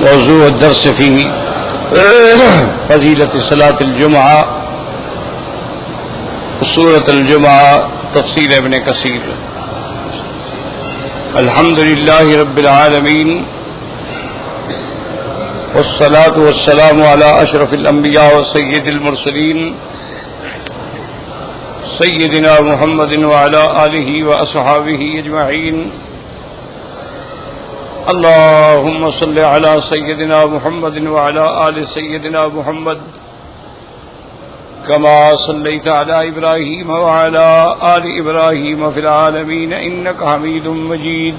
موضوع الدرس في فضيلة صلاة الجمعة سورة الجمعة تفسير ابن كثير. الحمد لله رب العالمين والصلاة والسلام على أشرف الأنبياء وسيد المرسلين سيدنا محمد وعلى آله وأصحابه أجمعين. اللهم صل على سيدنا محمد وعلى آل سيدنا محمد كما صليت على إبراهيم وعلى آل إبراهيم في العالمين إنك حميد مجيد.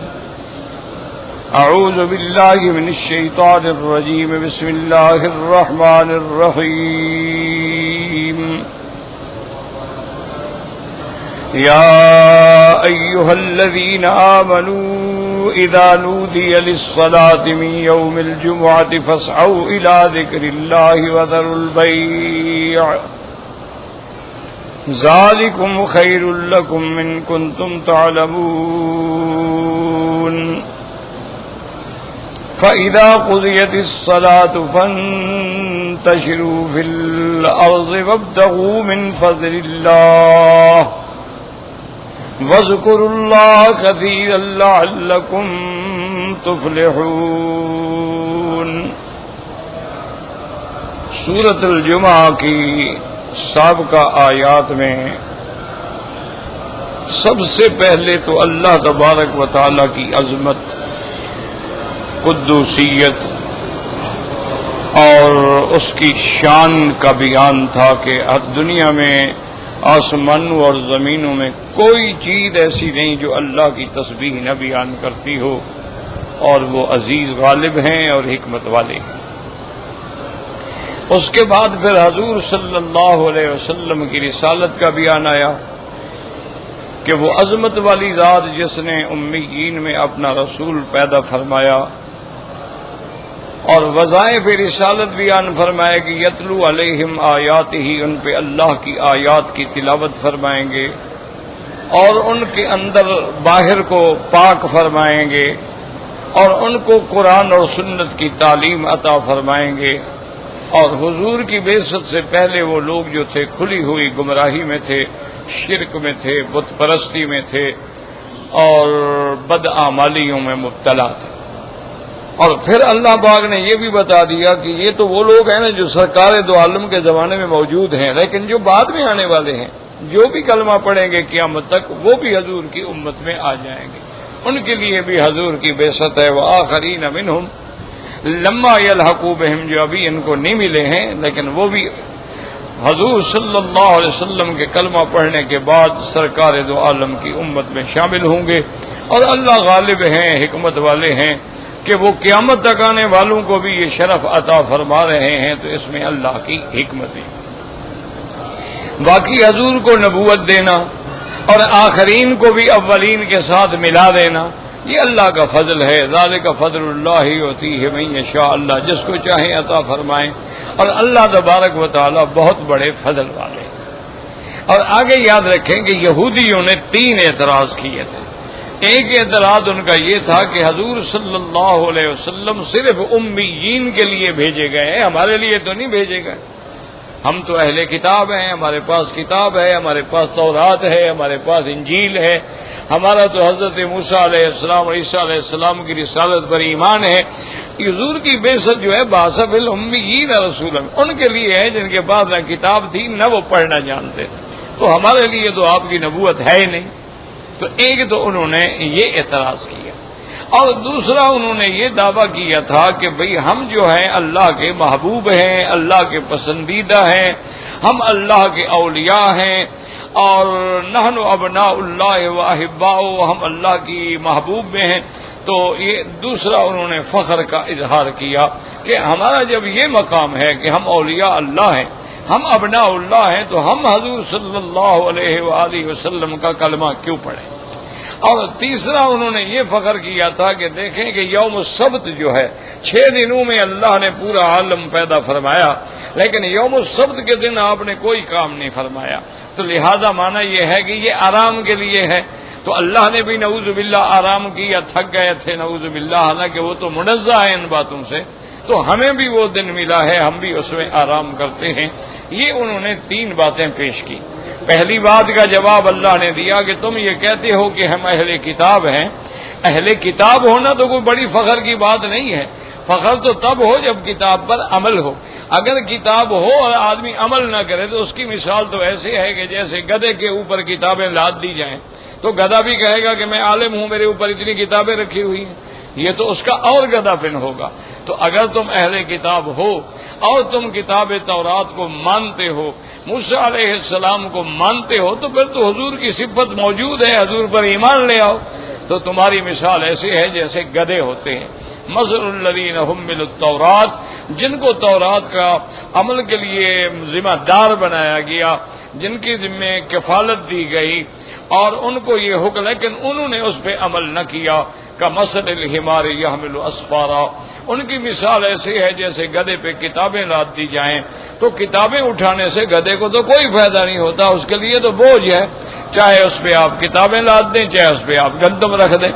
أعوذ بالله من الشيطان الرجيم. بسم الله الرحمن الرحيم. يا أيها الذين آمنوا إذا نودي للصلاة من يوم الجمعة فاسعوا إلى ذكر الله وذروا البيع ذلكم خير لكم إن كنتم تعلمون. فإذا قضيت الصلاة فانتشروا في الأرض وابتغوا من فضل الله واذكروا الله كثيرا لعلكم تفلحون. سورۃ الجمعہ کی سابقہ آیات میں سب سے پہلے تو اللہ تبارک و تعالی کی عظمت، قدوسیت اور اس کی شان کا بیان تھا کہ دنیا میں آسمانوں اور زمینوں میں کوئی چیز ایسی نہیں جو اللہ کی تسبیح نہ بیان کرتی ہو، اور وہ عزیز غالب ہیں اور حکمت والے ہیں۔ اس کے بعد پھر حضور صلی اللہ علیہ وسلم کی رسالت کا بیان آیا کہ وہ عظمت والی ذات جس نے امیین میں اپنا رسول پیدا فرمایا، اور وظائف رسالت بیان فرمائے کہ یتلو علیہم آیات ہی، ان پہ اللہ کی آیات کی تلاوت فرمائیں گے اور ان کے اندر باہر کو پاک فرمائیں گے اور ان کو قرآن اور سنت کی تعلیم عطا فرمائیں گے۔ اور حضور کی بعثت سے پہلے وہ لوگ جو تھے کھلی ہوئی گمراہی میں تھے، شرک میں تھے، بت پرستی میں تھے اور بدعمالیوں میں مبتلا تھے۔ اور پھر اللہ پاک نے یہ بھی بتا دیا کہ یہ تو وہ لوگ ہیں نا جو سرکار دو عالم کے زمانے میں موجود ہیں، لیکن جو بعد میں آنے والے ہیں، جو بھی کلمہ پڑھیں گے قیامت تک، وہ بھی حضور کی امت میں آ جائیں گے۔ ان کے لیے بھی حضور کی بعثت ہے۔ وآخرین منہم لما یلحقوا بہم، جو ابھی ان کو نہیں ملے ہیں لیکن وہ بھی حضور صلی اللہ علیہ وسلم کے کلمہ پڑھنے کے بعد سرکار دو عالم کی امت میں شامل ہوں گے۔ اور اللہ غالب ہیں، حکمت والے ہیں کہ وہ قیامت تک آنے والوں کو بھی یہ شرف عطا فرما رہے ہیں، تو اس میں اللہ کی حکمت ہے۔ باقی حضور کو نبوت دینا اور آخرین کو بھی اولین کے ساتھ ملا دینا، یہ اللہ کا فضل ہے۔ ذالک فضل اللہ یؤتیہ من یشاء، اللہ جس کو چاہے عطا فرمائے، اور اللہ تبارک و تعالی بہت بڑے فضل والے۔ اور آگے یاد رکھیں کہ یہودیوں نے 3 اعتراض کیے تھے۔ ایک اعتراض ان کا یہ تھا کہ حضور صلی اللہ علیہ وسلم صرف امیین کے لیے بھیجے گئے ہیں، ہمارے لیے تو نہیں بھیجے گئے۔ ہم تو اہل کتاب ہیں، ہمارے پاس کتاب ہے، ہمارے پاس تورات ہے، ہمارے پاس انجیل ہے، ہمارا تو حضرت موسیٰ علیہ السلام اور عیسیٰ علیہ السلام کی رسالت پر ایمان ہے۔ حضور کی بعثت جو ہے باسف الامیین رسولا، ان کے لیے ہے جن کے پاس نہ کتاب تھی نہ وہ پڑھنا جانتے تھے، تو ہمارے لیے تو آپ کی نبوت ہے ہی نہیں۔ تو ایک تو انہوں نے یہ اعتراض کیا، اور دوسرا انہوں نے یہ دعویٰ کیا تھا کہ بھئی ہم جو ہیں اللہ کے محبوب ہیں، اللہ کے پسندیدہ ہیں، ہم اللہ کے اولیاء ہیں، اور نحن ابناء اللہ و احباؤہ، ہم اللہ کی محبوب میں ہیں۔ تو یہ دوسرا انہوں نے فخر کا اظہار کیا کہ ہمارا جب یہ مقام ہے کہ ہم اولیاء اللہ ہیں، ہم ابناء اللہ ہیں، تو ہم حضور صلی اللہ علیہ وآلہ وسلم کا کلمہ کیوں پڑھیں۔ اور تیسرا انہوں نے یہ فخر کیا تھا کہ دیکھیں کہ یوم السبت جو ہے، 6 دنوں میں اللہ نے پورا عالم پیدا فرمایا، لیکن یوم السبت کے دن آپ نے کوئی کام نہیں فرمایا، تو لہذا معنی یہ ہے کہ یہ آرام کے لیے ہے۔ تو اللہ نے بھی نعوذ باللہ آرام کیا، تھک گئے تھے نعوذ باللہ، حالانکہ وہ تو منزہ ہے ان باتوں سے، تو ہمیں بھی وہ دن ملا ہے، ہم بھی اس میں آرام کرتے ہیں۔ یہ انہوں نے 3 باتیں پیش کی۔ پہلی بات کا جواب اللہ نے دیا کہ تم یہ کہتے ہو کہ ہم اہل کتاب ہیں، اہل کتاب ہونا تو کوئی بڑی فخر کی بات نہیں ہے، فخر تو تب ہو جب کتاب پر عمل ہو۔ اگر کتاب ہو اور آدمی عمل نہ کرے تو اس کی مثال تو ایسے ہے کہ جیسے گدھے کے اوپر کتابیں لاد دی جائیں، تو گدھا بھی کہے گا کہ میں عالم ہوں، میرے اوپر اتنی کتابیں رکھی ہوئی ہیں، یہ تو اس کا اور گدھا پن ہوگا۔ تو اگر تم اہل کتاب ہو اور تم کتاب تورات کو مانتے ہو، موسیٰ علیہ السلام کو مانتے ہو، تو پھر تو حضور کی صفت موجود ہے، حضور پر ایمان لے آؤ۔ تو تمہاری مثال ایسے ہے جیسے گدھے ہوتے ہیں۔ مثل الذین حملوا التوراۃ، جن کو تورات کا عمل کے لیے ذمہ دار بنایا گیا، جن کی ذمہ کفالت دی گئی اور ان کو یہ حکم، لیکن انہوں نے اس پہ عمل نہ کیا، کمثل الحمار یحمل اسفارا، ان کی مثال ایسی ہے جیسے گدھے پہ کتابیں لاد دی جائیں، تو کتابیں اٹھانے سے گدھے کو تو کوئی فائدہ نہیں ہوتا، اس کے لیے تو بوجھ ہے، چاہے اس پہ آپ کتابیں لاد دیں، چاہے اس پہ آپ گندم رکھ دیں۔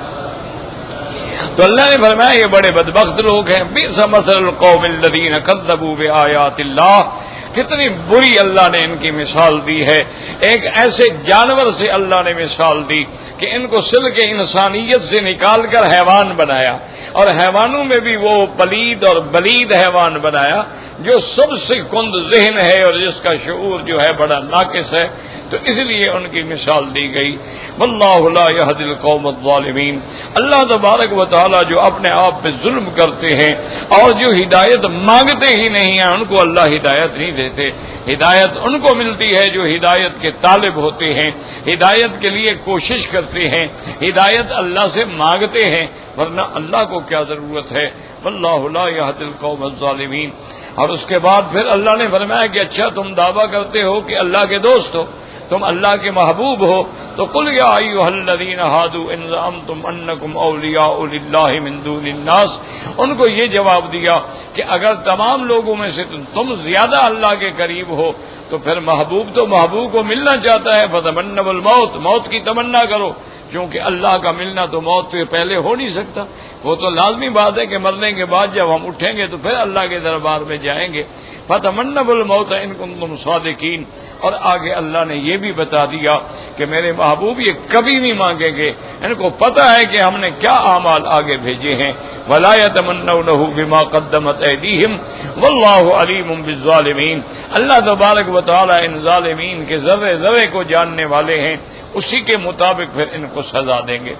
تو اللہ نے فرمایا یہ بڑے بدبخت لوگ ہیں، بئس مثل القوم الذین کذبوا بآیات اللہ، کتنی بری اللہ نے ان کی مثال دی ہے۔ ایک ایسے جانور سے اللہ نے مثال دی کہ ان کو سلک انسانیت سے نکال کر حیوان بنایا، اور حیوانوں میں بھی وہ پلید اور بلید حیوان بنایا جو سب سے کند ذہن ہے اور جس کا شعور جو ہے بڑا ناقص ہے، تو اس لیے ان کی مثال دی گئی۔ واللہ لا یہدی القوم الظالمین، اللہ تبارک و تعالی جو اپنے آپ پہ ظلم کرتے ہیں اور جو ہدایت مانگتے ہی نہیں ہیں ان کو اللہ ہدایت نہیں دیتے۔ ہدایت ان کو ملتی ہے جو ہدایت کے طالب ہوتے ہیں، ہدایت کے لیے کوشش کرتے ہیں، ہدایت اللہ سے مانگتے ہیں، ورنہ اللہ کو کیا ضرورت ہے۔ واللہ لا یہدی القوم الظالمین۔ اور اس کے بعد پھر اللہ نے فرمایا کہ اچھا تم دعویٰ کرتے ہو کہ اللہ کے دوست ہو، تم اللہ کے محبوب ہو، تو قل یا ایھا الذین ھادوا ان زعمتم انکم اولیاء للہ من دون الناس، ان کو یہ جواب دیا کہ اگر تمام لوگوں میں سے تم زیادہ اللہ کے قریب ہو تو پھر محبوب تو محبوب کو ملنا چاہتا ہے، فتمنوا الموت، موت کی تمنا کرو، کیونکہ اللہ کا ملنا تو موت سے پہلے ہو نہیں سکتا، وہ تو لازمی بات ہے کہ مرنے کے بعد جب ہم اٹھیں گے تو پھر اللہ کے دربار میں جائیں گے۔ فتمنوا الموت ان کنتم صادقین، اور آگے اللہ نے یہ بھی بتا دیا کہ میرے محبوب یہ کبھی نہیں مانگیں گے، ان کو پتہ ہے کہ ہم نے کیا اعمال آگے بھیجے ہیں۔ ولا يتمنونه بما قدمت ایدیہم واللہ علیم بالظالمین، اللہ تبارک و تعالی ان ظالمین کے ذرے ذرے کو جاننے والے ہیں، اسی کے مطابق پھر ان کو سزا دیں گے۔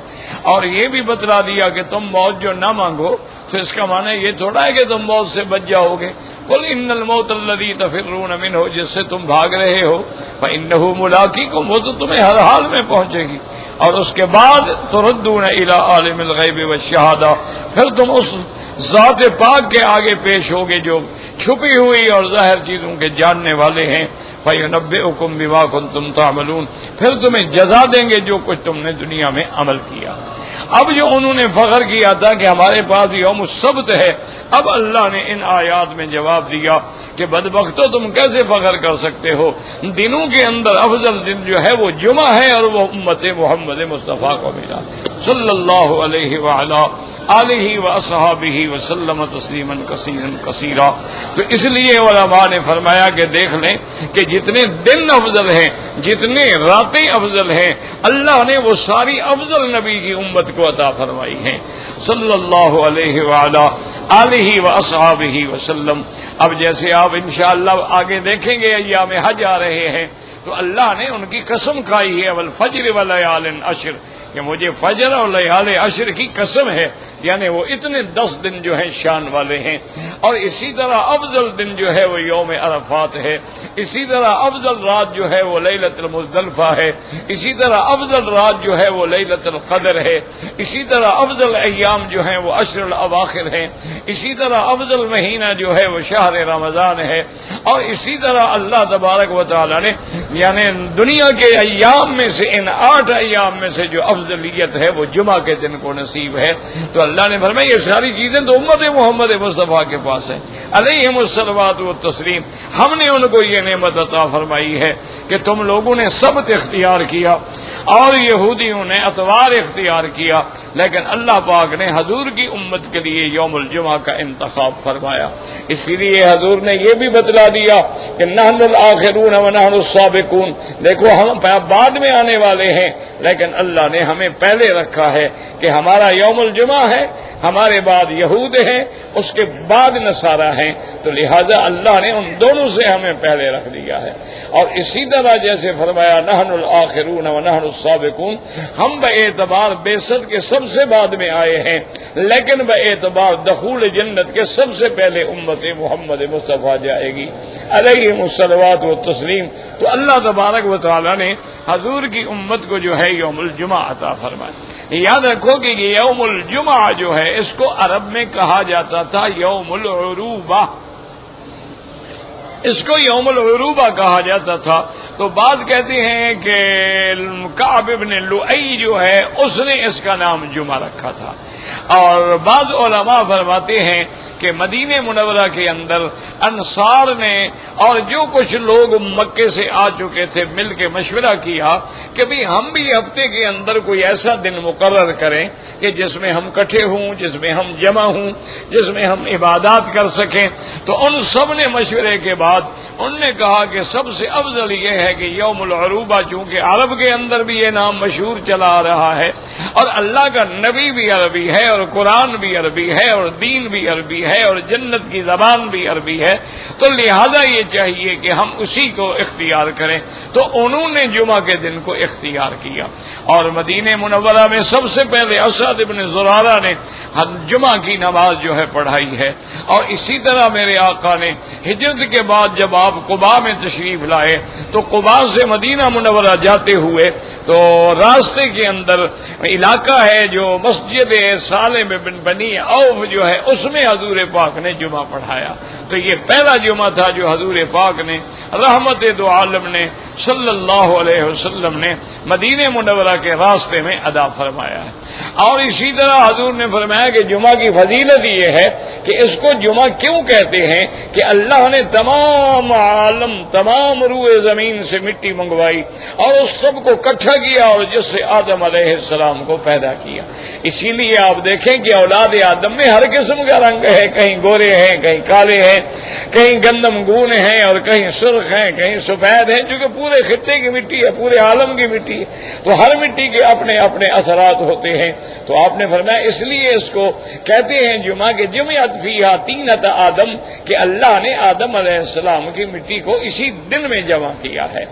اور یہ بھی بتلا دیا کہ تم موت جو نہ مانگو تو اس کا معنی یہ تھوڑا ہے کہ تم موت سے بچ جاؤ گے۔ قل ان الموت الذی تفرون منہ، جس سے تم بھاگ رہے ہو، فانہ ملاقیکم، وہ تو تمہیں ہر حال میں پہنچے گی۔ اور اس کے بعد تردون الی عالم الغیب والشہادہ، پھر تم اس ذات پاک کے آگے پیش ہوگے جو چھپی ہوئی اور ظاہر چیزوں کے جاننے والے ہیں۔ فَيُنَبِّئُكُم بِمَا كُنتُمْ تَعْمَلُونَ، پھر تمہیں جزا دیں گے جو کچھ تم نے دنیا میں عمل کیا۔ اب جو انہوں نے فخر کیا تھا کہ ہمارے پاس یوم السبت ہے، اب اللہ نے ان آیات میں جواب دیا کہ بدبختو تم کیسے فخر کر سکتے ہو، دنوں کے اندر افضل دن جو ہے وہ جمعہ ہے، اور وہ امت محمد مصطفیٰ کو ملا صلی اللہ علیہ وعلا آلہ واصحابہ وسلم تسلیما کثیرا کثیرا۔ تو اس لیے علماء نے فرمایا کہ دیکھ لیں کہ جتنے دن افضل ہیں، جتنے راتیں افضل ہیں، اللہ نے وہ ساری افضل نبی کی امت کو عطا فرمائی ہیں صلی اللہ علیہ وعلا آلہ واصحابہ وسلم۔ اب جیسے آپ انشاءاللہ آگے دیکھیں گے ایام حج آ رہے ہیں تو اللہ نے ان کی قسم کھائی ہے، والفجر ولیال عشر، کہ مجھے فجر اور لیال عشر کی قسم ہے، یعنی وہ اتنے 10 دن جو ہیں شان والے ہیں۔ اور اسی طرح افضل دن جو ہے وہ یوم عرفات ہے، اسی طرح افضل رات جو ہے وہ لیلۃ المزدلفہ ہے، اسی طرح افضل رات جو ہے وہ لیلۃ القدر ہے، اسی طرح افضل ایام جو ہیں وہ عشر الاواخر ہیں، اسی طرح افضل مہینہ جو ہے وہ شہر رمضان ہے، اور اسی طرح اللہ تبارک و تعالی نے یعنی دنیا کے ایام میں سے ان 8 ایام میں سے جو افضلیت ہے وہ جمعہ کے دن کو نصیب ہے۔ تو اللہ نے فرمایا یہ ساری چیزیں تو امت محمد مصطفیٰ کے پاس ہیں، علیہم الصلوات والتسلیم۔ ہم نے ان کو یہ نعمت عطا فرمائی ہے کہ تم لوگوں نے سبت اختیار کیا اور یہودیوں نے اتوار اختیار کیا، لیکن اللہ پاک نے حضور کی امت کے لیے یوم الجمعہ کا انتخاب فرمایا۔ اسی لیے حضور نے یہ بھی بتلا دیا کہ نحن الآخرون ونحن السابقون، دیکھو ہم بعد میں آنے والے ہیں، لیکن اللہ نے ہمیں پہلے رکھا ہے کہ ہمارا یوم الجمعہ ہے، ہمارے بعد یہود ہیں، اس کے بعد نصارہ ہیں، تو لہذا اللہ نے ان دونوں سے ہمیں پہلے رکھ دیا ہے۔ اور اسی طرح جیسے فرمایا نحن الآخرون ونحن السابقون، ہم باعتبار بعثت کے سب سے بعد میں آئے ہیں، لیکن باعتبار دخول جنت کے سب سے پہلے امت محمد مصطفیٰ جائے گی، علیہم الصلوات والتسلیم۔ تو اللہ تبارک و تعالی نے حضور کی امت کو جو ہے یوم الجمعہ عطا فرمایا۔ یاد رکھو کہ یہ یوم الجمعہ جو ہے اس کو عرب میں کہا جاتا تھا یوم العروبہ، اس کو یوم العروبہ کہا جاتا تھا۔ تو بعض کہتے ہیں کہ کعب بن لؤی جو ہے اس نے اس کا نام جمعہ رکھا تھا، اور بعض علماء فرماتے ہیں کہ مدینہ منورہ کے اندر انصار نے اور جو کچھ لوگ مکے سے آ چکے تھے مل کے مشورہ کیا کہ بھی ہم بھی ہفتے کے اندر کوئی ایسا دن مقرر کریں کہ جس میں ہم اکٹھے ہوں، جس میں ہم جمع ہوں، جس میں ہم عبادات کر سکیں۔ تو ان سب نے مشورے کے بعد انہوں نے کہا کہ سب سے افضل یہ ہے کہ یوم العروبہ، چونکہ عرب کے اندر بھی یہ نام مشہور چلا آ رہا ہے اور اللہ کا نبی بھی عربی ہے اور قرآن بھی عربی ہے اور دین بھی عربی ہے اور جنت کی زبان بھی عربی ہے، تو لہذا یہ چاہیے کہ ہم اسی کو اختیار کریں۔ تو انہوں نے جمعہ کے دن کو اختیار کیا، اور مدینہ منورہ میں سب سے پہلے اسعد بن زرارہ نے جمعہ کی نماز جو ہے پڑھائی ہے۔ اور اسی طرح میرے آقا نے ہجرت کے بعد جب آپ قباء میں تشریف لائے تو قباء سے مدینہ منورہ جاتے ہوئے تو راستے کے اندر علاقہ ہے جو مسجد سالم بن بنی عوف جو ہے اس میں حضور پاک نے جمعہ پڑھایا۔ تو یہ پہلا جمعہ تھا جو حضور پاک نے رحمت دو عالم نے صلی اللہ علیہ وسلم نے مدینہ منورہ کے راستے میں ادا فرمایا ہے۔ اور اسی طرح حضور نے فرمایا کہ جمعہ کی فضیلت یہ ہے کہ اس کو جمعہ کیوں کہتے ہیں کہ اللہ نے تمام عالم، تمام روئے زمین سے مٹی منگوائی اور اس سب کو اکٹھا کیا اور جس سے آدم علیہ السلام کو پیدا کیا۔ اسی لیے آپ دیکھیں کہ اولاد آدم میں ہر قسم کا رنگ ہے، کہیں گورے ہیں، کہیں کالے ہیں، کہیں گندم گون ہیں اور کہیں سرخ ہیں، کہیں سفید ہیں، چونکہ پورے خطے کی مٹی ہے، پورے عالم کی مٹی ہے، تو ہر مٹی کے اپنے اپنے اثرات ہوتے ہیں۔ تو آپ نے فرمایا اس لیے اس کو کہتے ہیں جمعہ کے جمعیت فیہا طینۃ آدم، کہ اللہ نے آدم علیہ السلام کی مٹی کو اسی دن میں جمع کیا ہے۔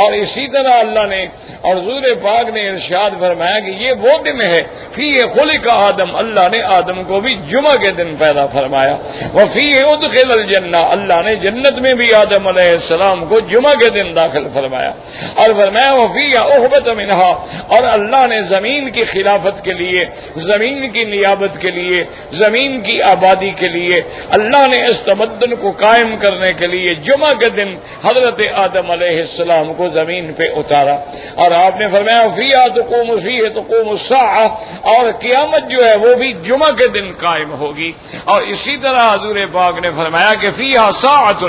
اور اسی طرح اللہ نے اور حضور پاک نے ارشاد فرمایا کہ یہ وہ دن ہے فیہ خلق آدم، اللہ نے آدم کو بھی جمعہ کے دن پیدا فرمایا۔ وفیہ ادخل الجنہ، اللہ نے جنت میں بھی آدم علیہ السلام کو جمعہ کے دن داخل فرمایا۔ اور فرمایا وفیہ اہبط منہا، اور اللہ نے زمین کی خلافت کے لیے، زمین کی نیابت کے لیے، زمین کی آبادی کے لیے، اللہ نے اس تمدن کو قائم کرنے کے لیے جمعہ کے دن حضرت آدم علیہ السلام کو زمین پہ اتارا۔ اور آپ نے فرمایا فیہا تقوم فیہ تقوم الساعہ، اور قیامت جو ہے وہ بھی جمعہ کے دن قائم ہوگی۔ اور اسی طرح حضور پاک نے فرمایا کہ فیہا ساعۃ،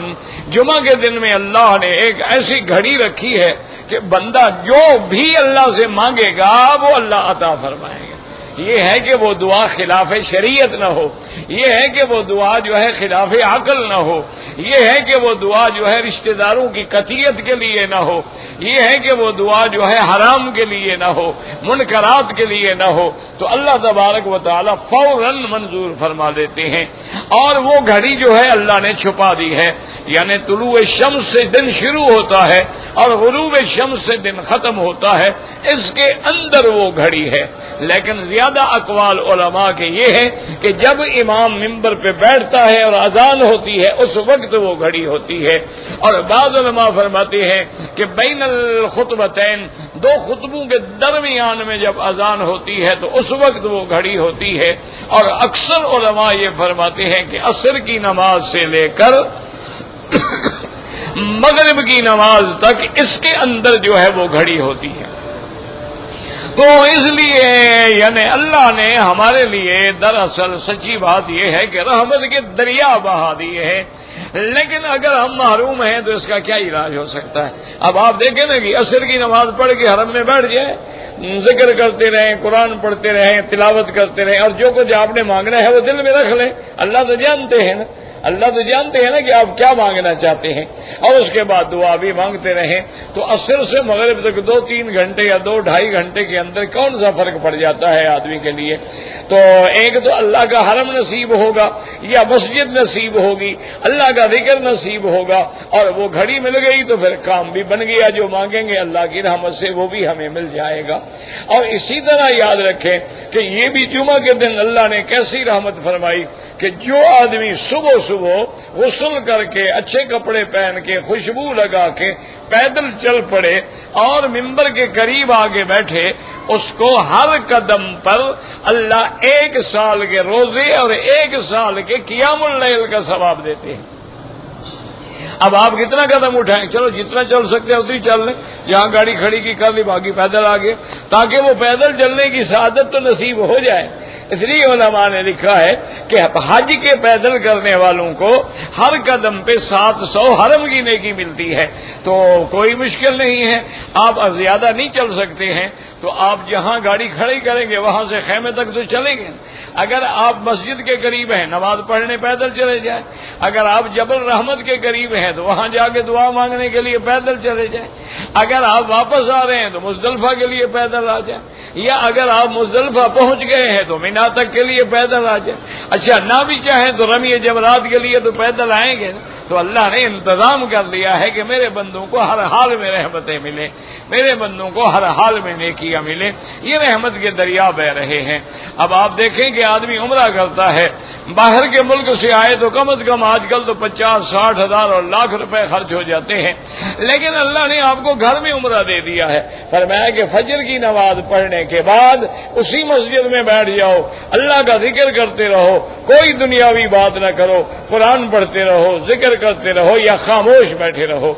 جمعہ کے دن میں اللہ نے ایک ایسی گھڑی رکھی ہے کہ بندہ جو بھی اللہ سے مانگے گا وہ اللہ عطا فرمائے گا۔ یہ ہے کہ وہ دعا خلاف شریعت نہ ہو، یہ ہے کہ وہ دعا جو ہے خلاف عقل نہ ہو، یہ ہے کہ وہ دعا جو ہے رشتہ داروں کی قطیعت کے لیے نہ ہو، یہ ہے کہ وہ دعا جو ہے حرام کے لیے نہ ہو، منکرات کے لیے نہ ہو، تو اللہ تبارک و تعالی فوراً منظور فرما دیتے ہیں۔ اور وہ گھڑی جو ہے اللہ نے چھپا دی ہے، یعنی طلوع شمس سے دن شروع ہوتا ہے اور غروب شمس سے دن ختم ہوتا ہے، اس کے اندر وہ گھڑی ہے۔ لیکن زیادہ اقوال علماء کے یہ ہے کہ جب امام منبر پہ بیٹھتا ہے اور اذان ہوتی ہے اس وقت وہ گھڑی ہوتی ہے۔ اور بعض علماء فرماتے ہیں کہ بین الخطبتین، دو خطبوں کے درمیان میں جب اذان ہوتی ہے تو اس وقت وہ گھڑی ہوتی ہے۔ اور اکثر علماء یہ فرماتے ہیں کہ عصر کی نماز سے لے کر مغرب کی نماز تک اس کے اندر جو ہے وہ گھڑی ہوتی ہے۔ تو اس لیے یعنی اللہ نے ہمارے لیے دراصل سچی بات یہ ہے کہ رحمت کے دریا بہا دیے ہیں، لیکن اگر ہم محروم ہیں تو اس کا کیا علاج ہو سکتا ہے؟ اب آپ دیکھیں نا کہ عصر کی نماز پڑھ کے حرم میں بیٹھ جائیں، ذکر کرتے رہیں، قرآن پڑھتے رہیں، تلاوت کرتے رہیں، اور جو کچھ آپ نے مانگنا ہے وہ دل میں رکھ لیں، اللہ تو جانتے ہیں نا، اللہ تو جانتے ہیں نا کہ آپ کیا مانگنا چاہتے ہیں، اور اس کے بعد دعا بھی مانگتے رہیں، تو عصر سے مغرب تک 2-3 گھنٹے یا 2-2.5 گھنٹے کے اندر کون سا فرق پڑ جاتا ہے آدمی کے لیے؟ تو ایک تو اللہ کا حرم نصیب ہوگا یا مسجد نصیب ہوگی، اللہ کا ذکر نصیب ہوگا، اور وہ گھڑی مل گئی تو پھر کام بھی بن گیا، جو مانگیں گے اللہ کی رحمت سے وہ بھی ہمیں مل جائے گا۔ اور اسی طرح یاد رکھیں کہ یہ بھی جمعہ کے دن اللہ نے کیسی رحمت فرمائی کہ جو آدمی صبح غسل کر کے اچھے کپڑے پہن کے خوشبو لگا کے پیدل چل پڑے اور ممبر کے قریب آگے بیٹھے، اس کو ہر قدم پر اللہ 1 سال کے روزے اور 1 سال کے قیام اللیل کا ثواب دیتے ہیں۔ اب آپ کتنا قدم اٹھائیں؟ چلو جتنا چل سکتے ہیں اتنی چل لیں، جہاں گاڑی کھڑی کی کر لی، باقی پیدل آگے، تاکہ وہ پیدل چلنے کی سعادت تو نصیب ہو جائے۔ اس لیے علماء نے لکھا ہے کہ حج کے پیدل کرنے والوں کو ہر قدم پہ 700 حرم کی نیکی ملتی ہے، تو کوئی مشکل نہیں ہے۔ آپ زیادہ نہیں چل سکتے ہیں تو آپ جہاں گاڑی کھڑی کریں گے وہاں سے خیمے تک تو چلیں گے۔ اگر آپ مسجد کے قریب ہیں نماز پڑھنے پیدل چلے جائیں، اگر آپ جبل رحمت کے قریب ہیں تو وہاں جا کے دعا مانگنے کے لیے پیدل چلے جائیں، اگر آپ واپس آ رہے ہیں تو مزدلفہ کے لیے پیدل آ جائیں، یا اگر آپ مزدلفہ پہنچ گئے ہیں تو مینا تک کے لیے پیدل آ جائیں۔ اچھا نہ بھی چاہیں تو رمی جمرات کے لیے تو پیدل آئیں گے۔ تو اللہ نے انتظام کر لیا ہے کہ میرے بندوں کو ہر حال میں رحمتیں ملیں، میرے بندوں کو ہر حال میں نیکیاں ملیں، یہ رحمت کے دریا بہ رہے ہیں۔ اب آپ دیکھیں کہ آدمی عمرہ کرتا ہے، باہر کے ملک سے آئے تو کم از کم آج کل تو 50-60 ہزار اور لاکھ روپے خرچ ہو جاتے ہیں، لیکن اللہ نے آپ کو گھر میں عمرہ دے دیا ہے۔ فرمایا کہ فجر کی نماز پڑھنے کے بعد اسی مسجد میں بیٹھ جاؤ، اللہ کا ذکر کرتے رہو، کوئی دنیاوی بات نہ کرو، قرآن پڑھتے رہو، ذکر کرتے رہو یا خاموش بیٹھے رہو،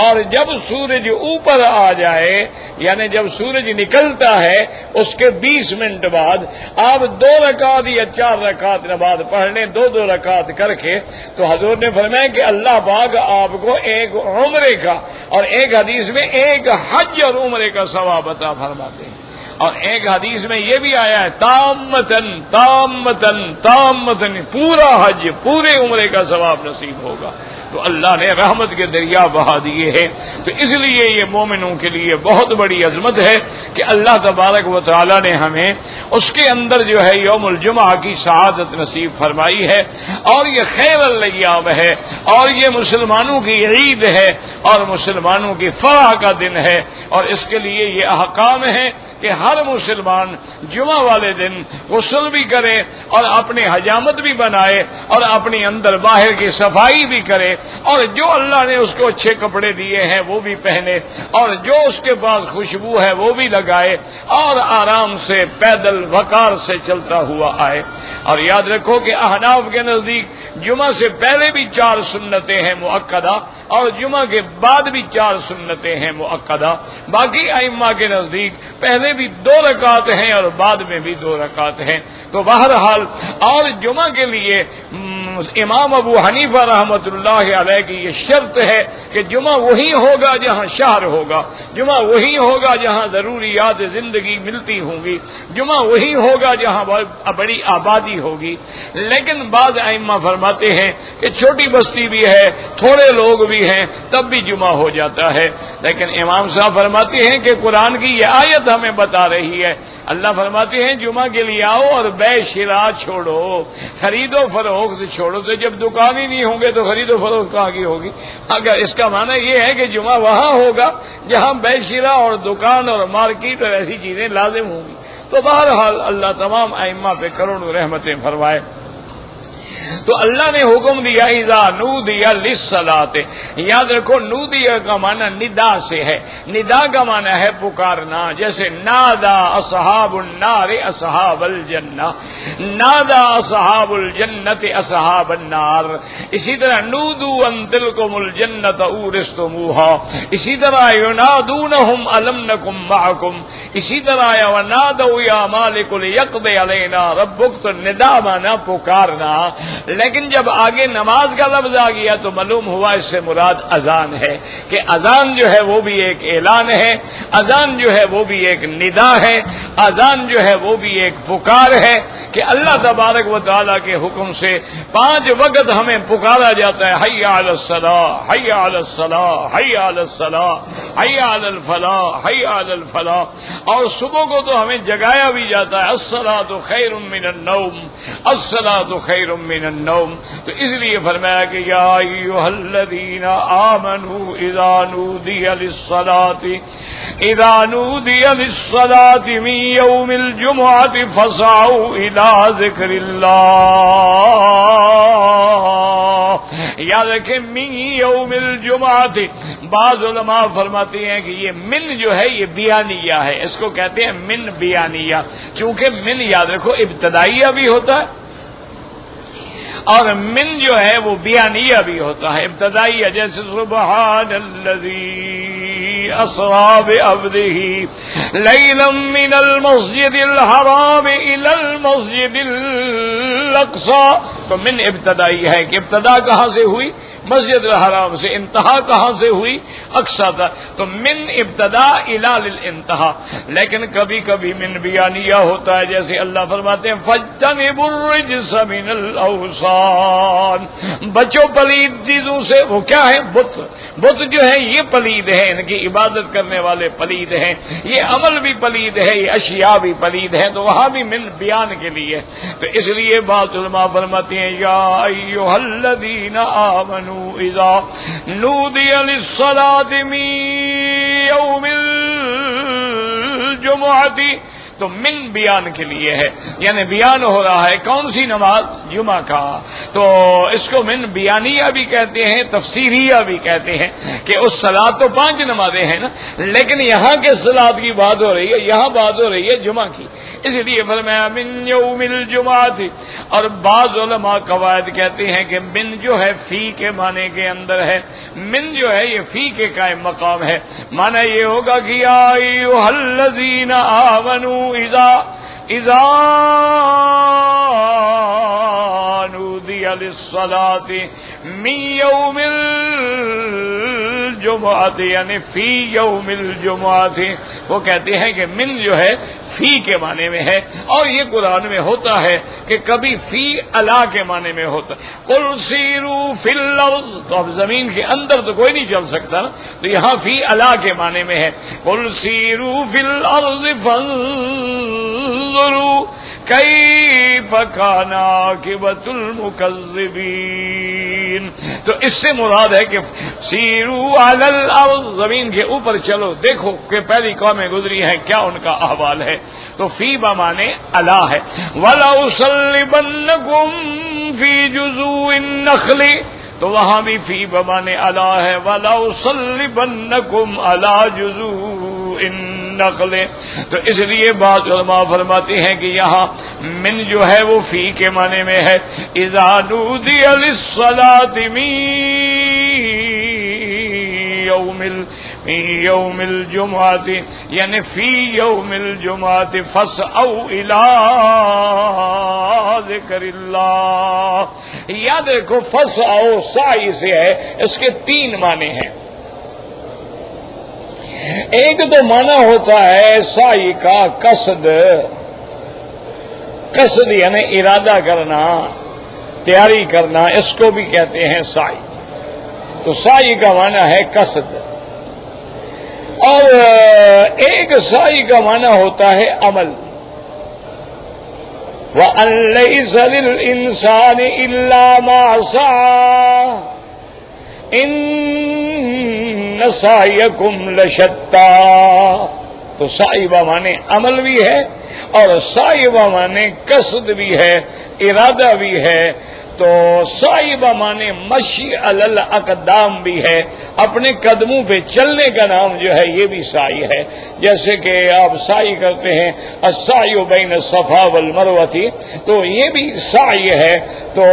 اور جب سورج اوپر آ جائے یعنی جب سورج نکلتا ہے اس کے 20 منٹ بعد آپ 2 رکعت یا 4 رکعت نماز پڑھ لیں، 2 رکعت کر کے، تو حضور نے فرمایا کہ اللہ پاک آپ کو ایک عمرے کا اور ایک حدیث میں ایک حج اور عمرے کا ثواب عطا فرماتے ہیں۔ اور ایک حدیث میں یہ بھی آیا ہے تامتن تامتن تامتن، پورا حج پورے عمرے کا ثواب نصیب ہوگا۔ تو اللہ نے رحمت کے دریا بہا دیے ہیں، تو اس لیے یہ مومنوں کے لیے بہت بڑی عظمت ہے کہ اللہ تبارک و تعالی نے ہمیں اس کے اندر جو ہے یوم الجمعہ کی سعادت نصیب فرمائی ہے، اور یہ خیر الایام ہے، اور یہ مسلمانوں کی عید ہے اور مسلمانوں کی فرح کا دن ہے، اور اس کے لیے یہ احکام ہے کہ ہر مسلمان جمعہ والے دن غسل بھی کرے اور اپنی حجامت بھی بنائے اور اپنی اندر باہر کی صفائی بھی کرے، اور جو اللہ نے اس کو اچھے کپڑے دیے ہیں وہ بھی پہنے، اور جو اس کے پاس خوشبو ہے وہ بھی لگائے، اور آرام سے پیدل وقار سے چلتا ہوا آئے۔ اور یاد رکھو کہ احناف کے نزدیک جمعہ سے پہلے بھی 4 سنتیں ہیں مؤکدہ، اور جمعہ کے بعد بھی 4 سنتیں ہیں مؤکدہ۔ باقی ائمہ کے نزدیک پہلے بھی 2 رکعت ہیں اور بعد میں بھی 2 رکعت ہیں۔ تو بہرحال اور جمعہ کے لیے امام ابو حنیفہ رحمۃ اللہ علیہ کی یہ شرط ہے کہ جمعہ وہی ہوگا جہاں شہر ہوگا، جمعہ وہی ہوگا جہاں ضروریات زندگی ملتی ہوں گی، جمعہ وہی ہوگا جہاں بڑی آبادی ہوگی۔ لیکن بعض ائمہ فرماتے ہیں کہ چھوٹی بستی بھی ہے، تھوڑے لوگ بھی ہیں، تب بھی جمعہ ہو جاتا ہے۔ لیکن امام صاحب فرماتے ہیں کہ قرآن کی یہ آیت ہمیں بتا رہی ہے، اللہ فرماتے ہیں جمعہ کے لیے آؤ اور بے شراء چھوڑو، خرید و فروخت چھوڑو۔ تو جب دکان ہی نہیں ہوں گے تو خرید و فروخت کہاں کی ہوگی؟ اگر اس کا معنی یہ ہے کہ جمعہ وہاں ہوگا جہاں بے شراء اور دکان اور مارکیٹ اور ایسی چیزیں لازم ہوں گی۔ تو بہرحال اللہ تمام ائمہ پہ کروڑوں رحمتیں فرمائے۔ تو اللہ نے حکم دیا اذا نودی للصلاۃ، یاد رکھو نودیہ کا معنی ندا سے ہے، ندا کا معنی ہے پکارنا، جیسے نادا اصحاب النار اصحاب الجنہ، نادا اصحاب الجنت اصحاب النار، اسی طرح نودو ان تلکم الجنت اورثتموها، اسی طرح ینادونہم الم نکم معکم، اسی طرح ونادوا یا مالک لیقض علینا ربک، تو ندا مانا پکارنا، لیکن جب آگے نماز کا لفظ آ گیا تو معلوم ہوا اس سے مراد اذان ہے، کہ اذان جو ہے وہ بھی ایک اعلان ہے، اذان جو ہے وہ بھی ایک ندا ہے، اذان جو ہے وہ بھی ایک پکار ہے، کہ اللہ تبارک و تعالیٰ کے حکم سے 5 وقت ہمیں پکارا جاتا ہے، حی علی الصلاۃ، حی علی الصلاۃ، حی علی الصلاۃ، حی علی الفلاح، حی علی الفلاح، اور صبح کو تو ہمیں جگایا بھی جاتا ہے، الصلاۃ خیر من النوم، الصلاۃ خیر من النوم، تو اس لیے فرمایا کہ یا ایھا الذین آمنوا اذا نودی للصلاۃ، اذا نودی للصلاۃ من یوم الجمعۃ فاسعوا الی ذکر اللہ، یاد رکھیں من یوم الجمعۃ، بعض علماء فرماتے ہیں کہ یہ من جو ہے یہ بیانیہ ہے، اس کو کہتے ہیں من بیانیہ، کیونکہ من یاد رکھو ابتدائیہ بھی ہوتا ہے اور من جو ہے وہ بیانیہ بھی ہوتا ہے، ابتدائیہ، جیسے سبحان الذی اسری بعبدہ لیلا من المسجد الحرام الی المسجد الاقصی، تو من ابتدائی ہے کہ ابتدا کہاں سے ہوئی؟ مسجد الحرام سے، انتہا کہاں سے ہوئی؟ اقصی تک، تو من ابتدا الی للانتہا، لیکن کبھی کبھی من بیانیہ ہوتا ہے، جیسے اللہ فرماتے ہیں فاجتنبوا الرجس من الاوثان، بچو پلید چیزوں سے، وہ کیا ہے؟ بت، بت جو ہے یہ پلید ہے، ان کی عبادت کرنے والے پلید ہیں، یہ عمل بھی پلید ہے، یہ اشیاء بھی پلید ہیں، تو وہاں بھی من بیان کے لیے، تو اس لیے بعض علماء فرماتے ہیں یا ایھا الذین آمنوا اذا نودی للصلاۃ من یوم الجمعۃ، تو من بیان کے لیے ہے، یعنی بیان ہو رہا ہے کون سی نماز؟ جمعہ کا، تو اس کو من بیانیہ بھی کہتے ہیں، تفسیریہ بھی کہتے ہیں، کہ اس صلاۃ تو 5 نمازیں ہیں نا، لیکن یہاں کے صلاۃ کی بات ہو رہی ہے، یہاں بات ہو رہی ہے جمعہ کی، اس لیے فرمایا من یوم الجمعۃ، اور بعض علماء قواعد کہتے ہیں کہ من جو ہے فی کے معنی کے اندر ہے، من جو ہے یہ فی کے قائم مقام ہے، معنی یہ ہوگا کہ یا ایھا الذین آمنوا اذا نودی للصلاۃ من یوم الجمعۃ، یعنی فی یوم الجمعۃ، وہ کہتے ہیں کہ من جو ہے فی کے معنی میں ہے، اور یہ قرآن میں ہوتا ہے کہ کبھی فی علی کے معنی میں ہوتا ہے، قل سیروا فی الارض، تو اب زمین کے اندر تو کوئی نہیں چل سکتا نا، تو یہاں فی علی کے معنی میں ہے، قل سیروا فی الارض فانظروا کیف کان عاقبۃ المکذبین، تو اس سے مراد ہے کہ سیروا علی الارض، زمین کے اوپر چلو، دیکھو کہ پہلی قومیں گزری ہیں کیا ان کا احوال ہے، تو فی بمانے علی ہے، وَلَأُصَلِّبَنَّكُمْ فِي جُذُوعِ النَّخْلِ، تو وہاں بھی فی بمانے علی ہے، وَلَأُصَلِّبَنَّكُمْ عَلَى جُذُوعِ النَّخْلِ، تو اس لیے بعض علماء فرماتے ہیں کہ یہاں من جو ہے وہ فی کے معنی میں ہے، اذا نودی للصلاۃ من یوم الجمعۃ، یعنی فی یوم الجمعۃ فاسعوا الی ذکر اللہ، یاد رکھو فاسعوا سعی سے ہے، اس کے 3 معنی ہیں، ایک تو معنی ہوتا ہے سعی کا قصد، قصد یعنی ارادہ کرنا، تیاری کرنا، اس کو بھی کہتے ہیں سعی، تو سعی کا معنی ہے قصد، اور ایک سعی کا معنی ہوتا ہے عمل، وَأَن لَيْسَ لِلْإِنسَانِ إِلَّا مَا سَعَىٰ إِنَّ سَعْيَكُمْ لَشَتَّىٰ، تو سعی بمانے عمل بھی ہے اور سعی بمانے قصد بھی ہے، ارادہ بھی ہے، تو سعی بمانے مشی علی الاقدام بھی ہے، اپنے قدموں پہ چلنے کا نام جو ہے یہ بھی سعی ہے. جیسے کہ آپ سعی کرتے ہیں السعی بین الصفا والمروہ، تو یہ بھی سعی ہے. تو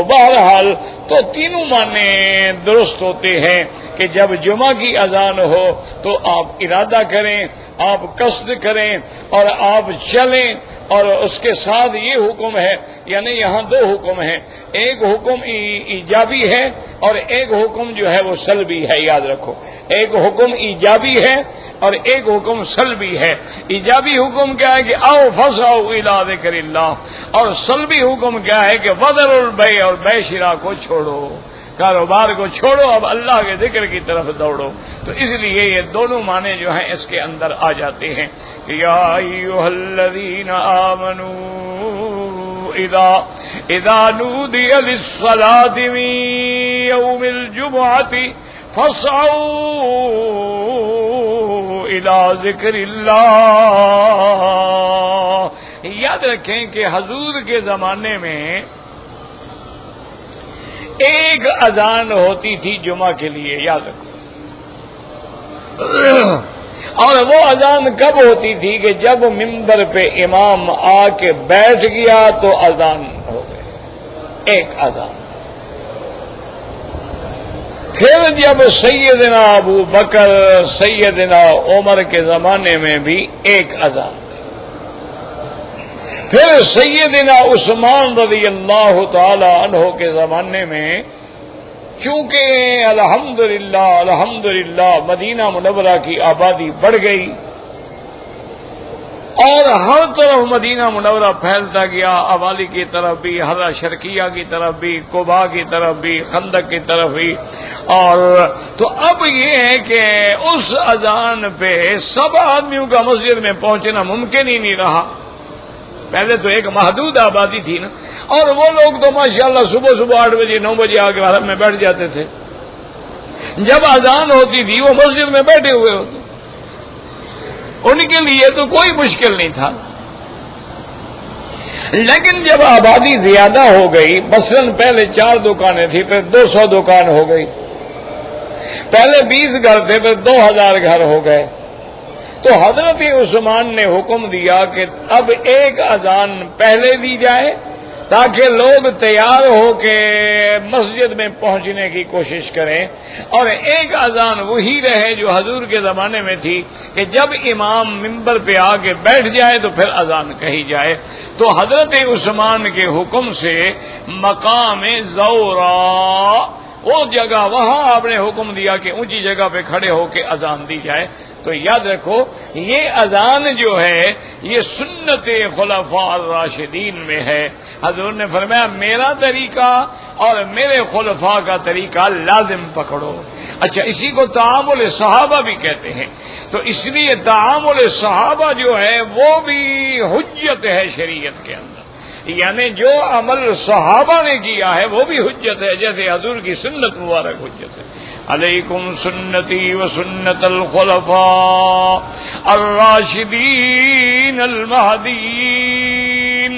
بہرحال تو تینوں معنی درست ہوتے ہیں کہ جب جمعہ کی اذان ہو تو آپ ارادہ کریں، آپ قصد کریں اور آپ چلیں. اور اس کے ساتھ یہ حکم ہے، یعنی یہاں دو حکم ہیں، ایک حکم ایجابی ہے اور ایک حکم جو ہے وہ سلبی ہے. یاد رکھو، ایک حکم ایجابی ہے اور ایک حکم سلبی ہے. ایجابی حکم کیا ہے کہ آؤ فسعوا الی ذکر اللہ، اور سلبی حکم کیا ہے کہ وذروا البیع، اور بیع شراء کو چھوڑو، کاروبار کو چھوڑو، اب اللہ کے ذکر کی طرف دوڑو. تو اس لیے یہ دونوں معنی جو ہیں اس کے اندر آ جاتے ہیں کہ یا ایھا الذین آمنوا اذا نودی للصلاۃ من یوم الجمعۃ فاسعوا الی ذکر اللہ. یاد رکھیں کہ حضور کے زمانے میں ایک اذان ہوتی تھی جمعہ کے لیے، یاد رکھو. اور وہ اذان کب ہوتی تھی کہ جب ممبر پہ امام آ کے بیٹھ گیا تو اذان ہو گئی، ایک اذان. پھر جب سیدنا ابو بکر سیدنا عمر کے زمانے میں بھی ایک اذان، پھر سیدنا عثمان رضی اللہ تعالی عنہ کے زمانے میں چونکہ الحمدللہ مدینہ منورہ کی آبادی بڑھ گئی اور ہر طرف مدینہ منورہ پھیلتا گیا، اوالی کی طرف بھی، حرہ شرقیہ کی طرف بھی، قباء کی طرف بھی، خندق کی طرف بھی. اور تو اب یہ ہے کہ اس اذان پہ سب آدمیوں کا مسجد میں پہنچنا ممکن ہی نہیں رہا. پہلے تو ایک محدود آبادی تھی نا، اور وہ لوگ تو ماشاءاللہ صبح 8 بجے 9 بجے آ کے حرم میں بیٹھ جاتے تھے. جب اذان ہوتی تھی وہ مسجد میں بیٹھے ہوئے ہوتے، ان کے لیے تو کوئی مشکل نہیں تھا. لیکن جب آبادی زیادہ ہو گئی، مثلاً پہلے 4 دکانیں تھیں، پھر 200 دکان ہو گئی، پہلے 20 گھر تھے، پھر 2000 گھر ہو گئے، تو حضرت عثمان نے حکم دیا کہ اب ایک اذان پہلے دی جائے تاکہ لوگ تیار ہو کے مسجد میں پہنچنے کی کوشش کریں، اور ایک اذان وہی رہے جو حضور کے زمانے میں تھی کہ جب امام ممبر پہ آ کے بیٹھ جائے تو پھر اذان کہی جائے. تو حضرت عثمان کے حکم سے مقام زورا، وہ جگہ وہاں آپ نے حکم دیا کہ اونچی جگہ پہ کھڑے ہو کے اذان دی جائے. تو یاد رکھو یہ اذان جو ہے یہ سنت خلفاء الراشدین میں ہے. حضور نے فرمایا میرا طریقہ اور میرے خلفاء کا طریقہ لازم پکڑو. اچھا، اسی کو تعامل صحابہ بھی کہتے ہیں. تو اس لیے تعامل صحابہ جو ہے وہ بھی حجت ہے شریعت کے اندر، یعنی جو عمل صحابہ نے کیا ہے وہ بھی حجت ہے، جیسے حضور کی سنت مبارک حجت ہے. علیکم سنتی و سنت الخلفاء الراشدین المہدیین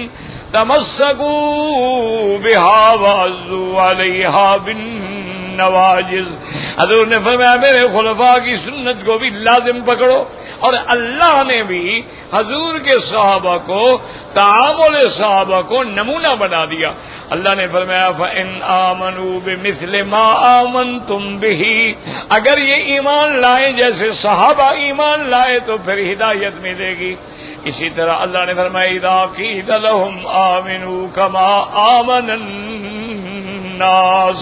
تمسکوا بها وعضوا علیہا بالنواجذ. حضور نے فرمایا میرے خلفاء کی سنت کو بھی لازم پکڑو. اور اللہ نے بھی حضور کے صحابہ کو، تعامل صحابہ کو نمونہ بنا دیا. اللہ نے فرمایا فَإِنْ آمَنُوا بِمِثْلِ مَا آمَنْتُمْ بِهِ، اگر یہ ایمان لائے جیسے صحابہ ایمان لائے تو پھر ہدایت ملے گی. اسی طرح اللہ نے فرمایا اِذَا قِيلَ لَهُمْ آمِنُوا كَمَا آمَنَ النَّاسُ،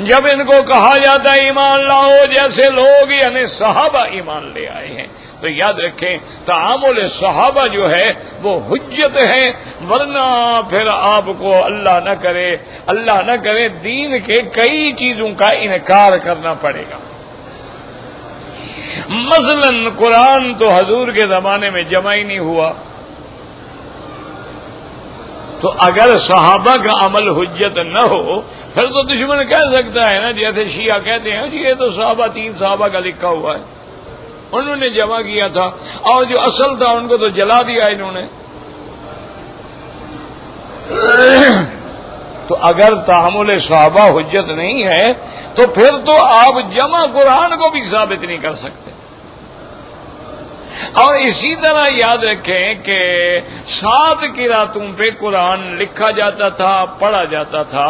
جب ان کو کہا جاتا ہے ایمان لاؤ جیسے لوگ یعنی صحابہ ایمان لے آئے ہیں. تو یاد رکھیں تعامل صحابہ جو ہے وہ حجت ہے، ورنہ پھر آپ کو اللہ نہ کرے دین کے کئی چیزوں کا انکار کرنا پڑے گا. مثلا قرآن تو حضور کے زمانے میں جمع ہی نہیں ہوا، تو اگر صحابہ کا عمل حجت نہ ہو پھر تو دشمن کہہ سکتا ہے نا، جیسے شیعہ کہتے ہیں جی یہ تو صحابہ 3 صحابہ کا لکھا ہوا ہے، انہوں نے جمع کیا تھا اور جو اصل تھا ان کو تو جلا دیا انہوں نے. تو اگر تحمل صحابہ حجت نہیں ہے تو پھر تو آپ جمع قرآن کو بھی ثابت نہیں کر سکتے. اور اسی طرح یاد رکھیں کہ 7 قراتوں پہ قرآن لکھا جاتا تھا، پڑھا جاتا تھا.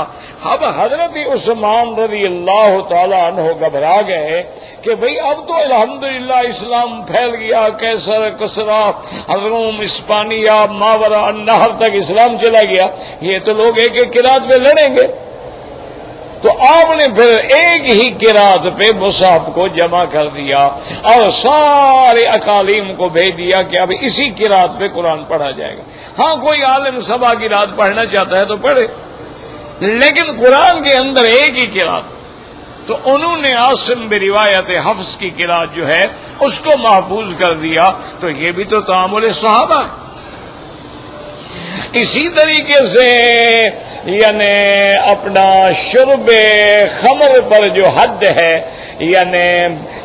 اب حضرت عثمان رضی اللہ تعالی عنہ گھبرا گئے کہ بھئی اب تو الحمدللہ اسلام پھیل گیا، کیسر، کسرا، روم، اسپانیہ، ماورا النہر تک اسلام چلا گیا، یہ تو لوگ ایک ایک قرات پہ لڑیں گے. تو آپ نے پھر ایک ہی قرات پہ مصحف کو جمع کر دیا اور سارے اکالیم کو بھیج دیا کہ اب اسی قرات پہ قرآن پڑھا جائے گا. ہاں کوئی عالم سبا کی رات پڑھنا چاہتا ہے تو پڑھے، لیکن قرآن کے اندر ایک ہی قرات. تو انہوں نے عاصم بروایت حفص کی قرات جو ہے اس کو محفوظ کر دیا. تو یہ بھی تو تعامل صحابہ ہے. اسی طریقے سے یعنی اپنا شرب خمر پر جو حد ہے، یعنی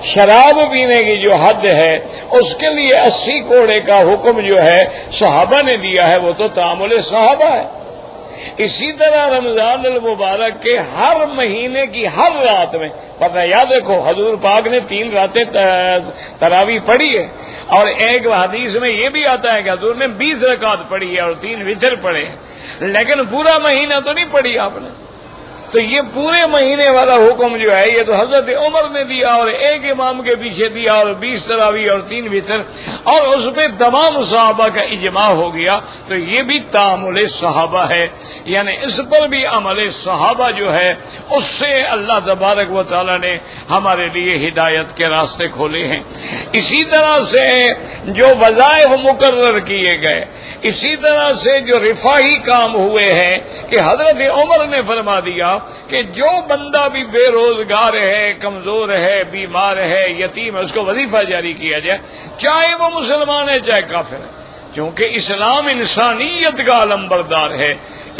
شراب پینے کی جو حد ہے، اس کے لیے 80 کوڑے کا حکم جو ہے صحابہ نے دیا ہے، وہ تو تعامل صحابہ ہے. اسی طرح رمضان المبارک کے ہر مہینے کی ہر رات میں پتہ یاد رکھو حضور پاک نے 3 راتیں تراویح پڑھی ہے، اور ایک حدیث میں یہ بھی آتا ہے کہ حضور نے 20 رکعت پڑھی ہے اور 3 وتر پڑھے ہیں، لیکن پورا مہینہ تو نہیں پڑھی آپ نے. تو یہ پورے مہینے والا حکم جو ہے یہ تو حضرت عمر نے دیا اور ایک امام کے پیچھے دیا اور 20 تراویح اور 3 وتر، اور اس پہ تمام صحابہ کا اجماع ہو گیا. تو یہ بھی تعامل صحابہ ہے، یعنی اس پر بھی عمل صحابہ جو ہے اس سے اللہ تبارک و تعالی نے ہمارے لیے ہدایت کے راستے کھولے ہیں. اسی طرح سے جو وظائف مقرر کیے گئے، اسی طرح سے جو رفاہی کام ہوئے ہیں کہ حضرت عمر نے فرما دیا کہ جو بندہ بھی بے روزگار ہے، کمزور ہے، بیمار ہے، یتیم ہے، اس کو وظیفہ جاری کیا جائے، چاہے وہ مسلمان ہے چاہے کافر ہے. کیونکہ اسلام انسانیت کا علمبردار ہے.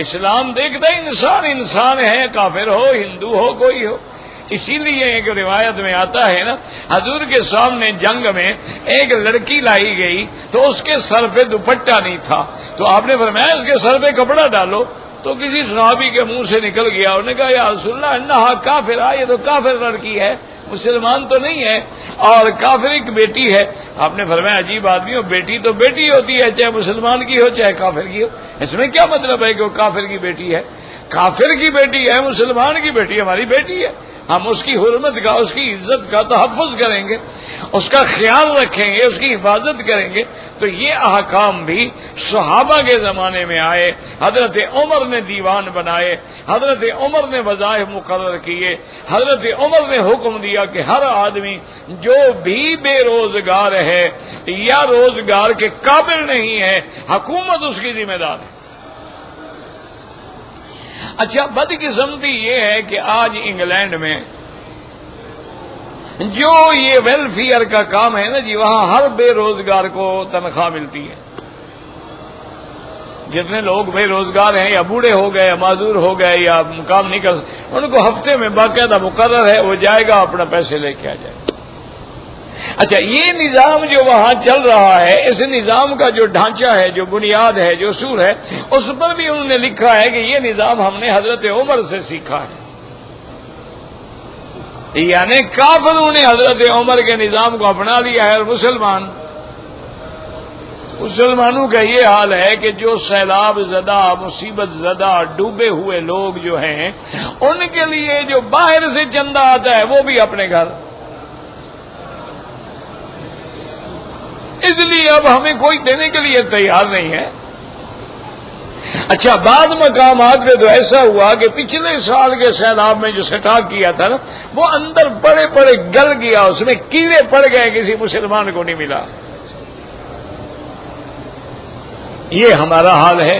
اسلام دیکھتا ہے انسان انسان ہے، کافر ہو، ہندو ہو، کوئی ہو. اسی لیے ایک روایت میں آتا ہے نا، حضور کے سامنے جنگ میں ایک لڑکی لائی گئی تو اس کے سر پہ دوپٹہ نہیں تھا، تو آپ نے فرمایا اس کے سر پہ کپڑا ڈالو. تو کسی صحابی کے منہ سے نکل گیا، انہوں نے کہا یا رسول اللہ انہا کافر، یہ تو کافر لڑکی ہے، مسلمان تو نہیں ہے، اور کافر کی بیٹی ہے. آپ نے فرمایا عجیب آدمی ہو، بیٹی تو بیٹی ہوتی ہے، چاہے مسلمان کی ہو چاہے کافر کی ہو. اس میں کیا مطلب ہے کہ وہ کافر کی بیٹی ہے؟ کافر کی بیٹی ہے، مسلمان کی بیٹی ہماری بیٹی ہے. ہم اس کی حرمت کا، اس کی عزت کا تحفظ کریں گے، اس کا خیال رکھیں گے، اس کی حفاظت کریں گے. تو یہ احکام بھی صحابہ کے زمانے میں آئے. حضرت عمر نے دیوان بنائے، حضرت عمر نے وظائف مقرر کیے، حضرت عمر نے حکم دیا کہ ہر آدمی جو بھی بے روزگار ہے یا روزگار کے قابل نہیں ہے، حکومت اس کی ذمہ دار ہے. اچھا بدقسمتی یہ ہے کہ آج انگلینڈ میں جو یہ ویلفیئر کا کام ہے نا جی، وہاں ہر بے روزگار کو تنخواہ ملتی ہے. جتنے لوگ بے روزگار ہیں یا بوڑھے ہو گئے یا معذور ہو گئے یا کام نہیں کر سکتے، ان کو ہفتے میں باقاعدہ مقرر ہے، وہ جائے گا اپنا پیسے لے کے آ جائے گا. اچھا یہ نظام جو وہاں چل رہا ہے، اس نظام کا جو ڈھانچہ ہے، جو بنیاد ہے، جو اصول ہے، اس پر بھی انہوں نے لکھا ہے کہ یہ نظام ہم نے حضرت عمر سے سیکھا ہے. یعنی کافروں نے حضرت عمر کے نظام کو اپنا لیا ہے، اور مسلمانوں کا یہ حال ہے کہ جو سیلاب زدہ، مصیبت زدہ، ڈوبے ہوئے لوگ جو ہیں، ان کے لیے جو باہر سے چندہ آتا ہے وہ بھی اپنے گھر. اس لیے اب ہمیں کوئی دینے کے لیے تیار نہیں ہے. اچھا بعض مقامات پہ تو ایسا ہوا کہ پچھلے سال کے سیلاب میں جو سٹاک کیا تھا نا، وہ اندر پڑے پڑے گل گیا، اس میں کیڑے پڑ گئے، کسی مسلمان کو نہیں ملا. یہ ہمارا حال ہے.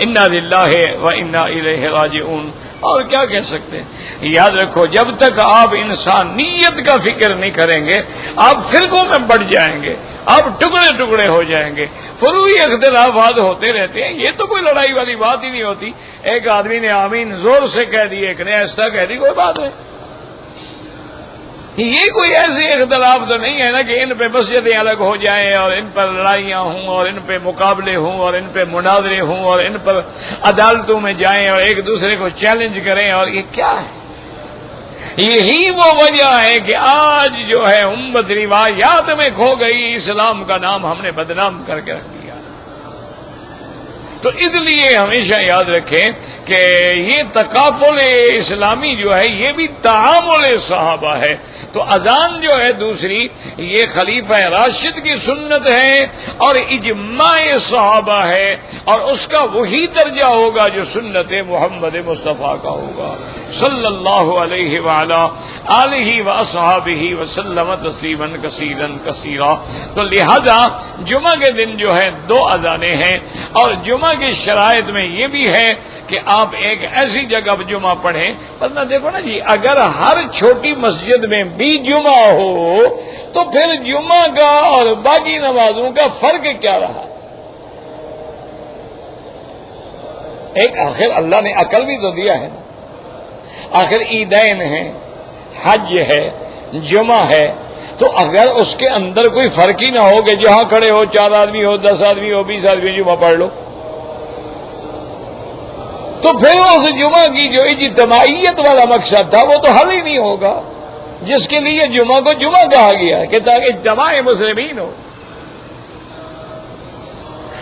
انا للہ و انا الیہ راجعون. اور کیا کہہ سکتے ہیں. یاد رکھو جب تک آپ انسانیت کا فکر نہیں کریں گے، آپ فرقوں میں بڑھ جائیں گے، آپ ٹکڑے ٹکڑے ہو جائیں گے، فروعی اختلافات ہوتے رہتے ہیں. یہ تو کوئی لڑائی والی بات ہی نہیں ہوتی. ایک آدمی نے آمین زور سے کہہ دی، ایک نے ایسا کہہ دی، کوئی بات نہیں. یہ کوئی ایسے اختلاف تو نہیں ہے نا کہ ان پہ مسجدیں الگ ہو جائیں اور ان پر لڑائیاں ہوں اور ان پہ مقابلے ہوں اور ان پہ مناظرے ہوں اور ان پر عدالتوں میں جائیں اور ایک دوسرے کو چیلنج کریں، اور یہ کیا ہے؟ یہی وہ وجہ ہے کہ آج جو ہے امت روایات میں کھو گئی، اسلام کا نام ہم نے بدنام کر کے رکھ دیا۔ تو اس لیے ہمیشہ یاد رکھیں کہ یہ تکافل اسلامی جو ہے یہ بھی تعامل صحابہ ہے۔ تو اذان جو ہے دوسری، یہ خلیفہ راشد کی سنت ہے اور اجماع صحابہ ہے، اور اس کا وہی درجہ ہوگا جو سنت محمد مصطفیٰ کا ہوگا صلی اللہ علیہ وعلا آلہ واصحابہ وسلم تسلیما کثیرا کثیرا۔ تو لہذا جمعہ کے دن جو ہے 2 اذانیں ہیں، اور جمعہ کی شرائط میں یہ بھی ہے کہ آپ ایک ایسی جگہ پر جمعہ پڑھیں، ورنہ دیکھو نا جی، اگر ہر چھوٹی مسجد میں بھی جمعہ ہو تو پھر جمعہ کا اور باقی نمازوں کا فرق کیا رہا؟ ایک آخر اللہ نے عقل بھی تو دیا ہے نا، آخر عیدین ہیں، حج ہے، جمعہ ہے، تو اگر اس کے اندر کوئی فرق ہی نہ ہو کہ جہاں کھڑے ہو 4 آدمی ہو 10 آدمی ہو 20 آدمی جمعہ پڑھ لو، تو پھر اس جمعہ کی جو اجتماعیت والا مقصد تھا وہ تو حل ہی نہیں ہوگا، جس کے لیے جمعہ کو جمعہ کہا گیا کہ تاکہ اجتماع مسلمین ہو۔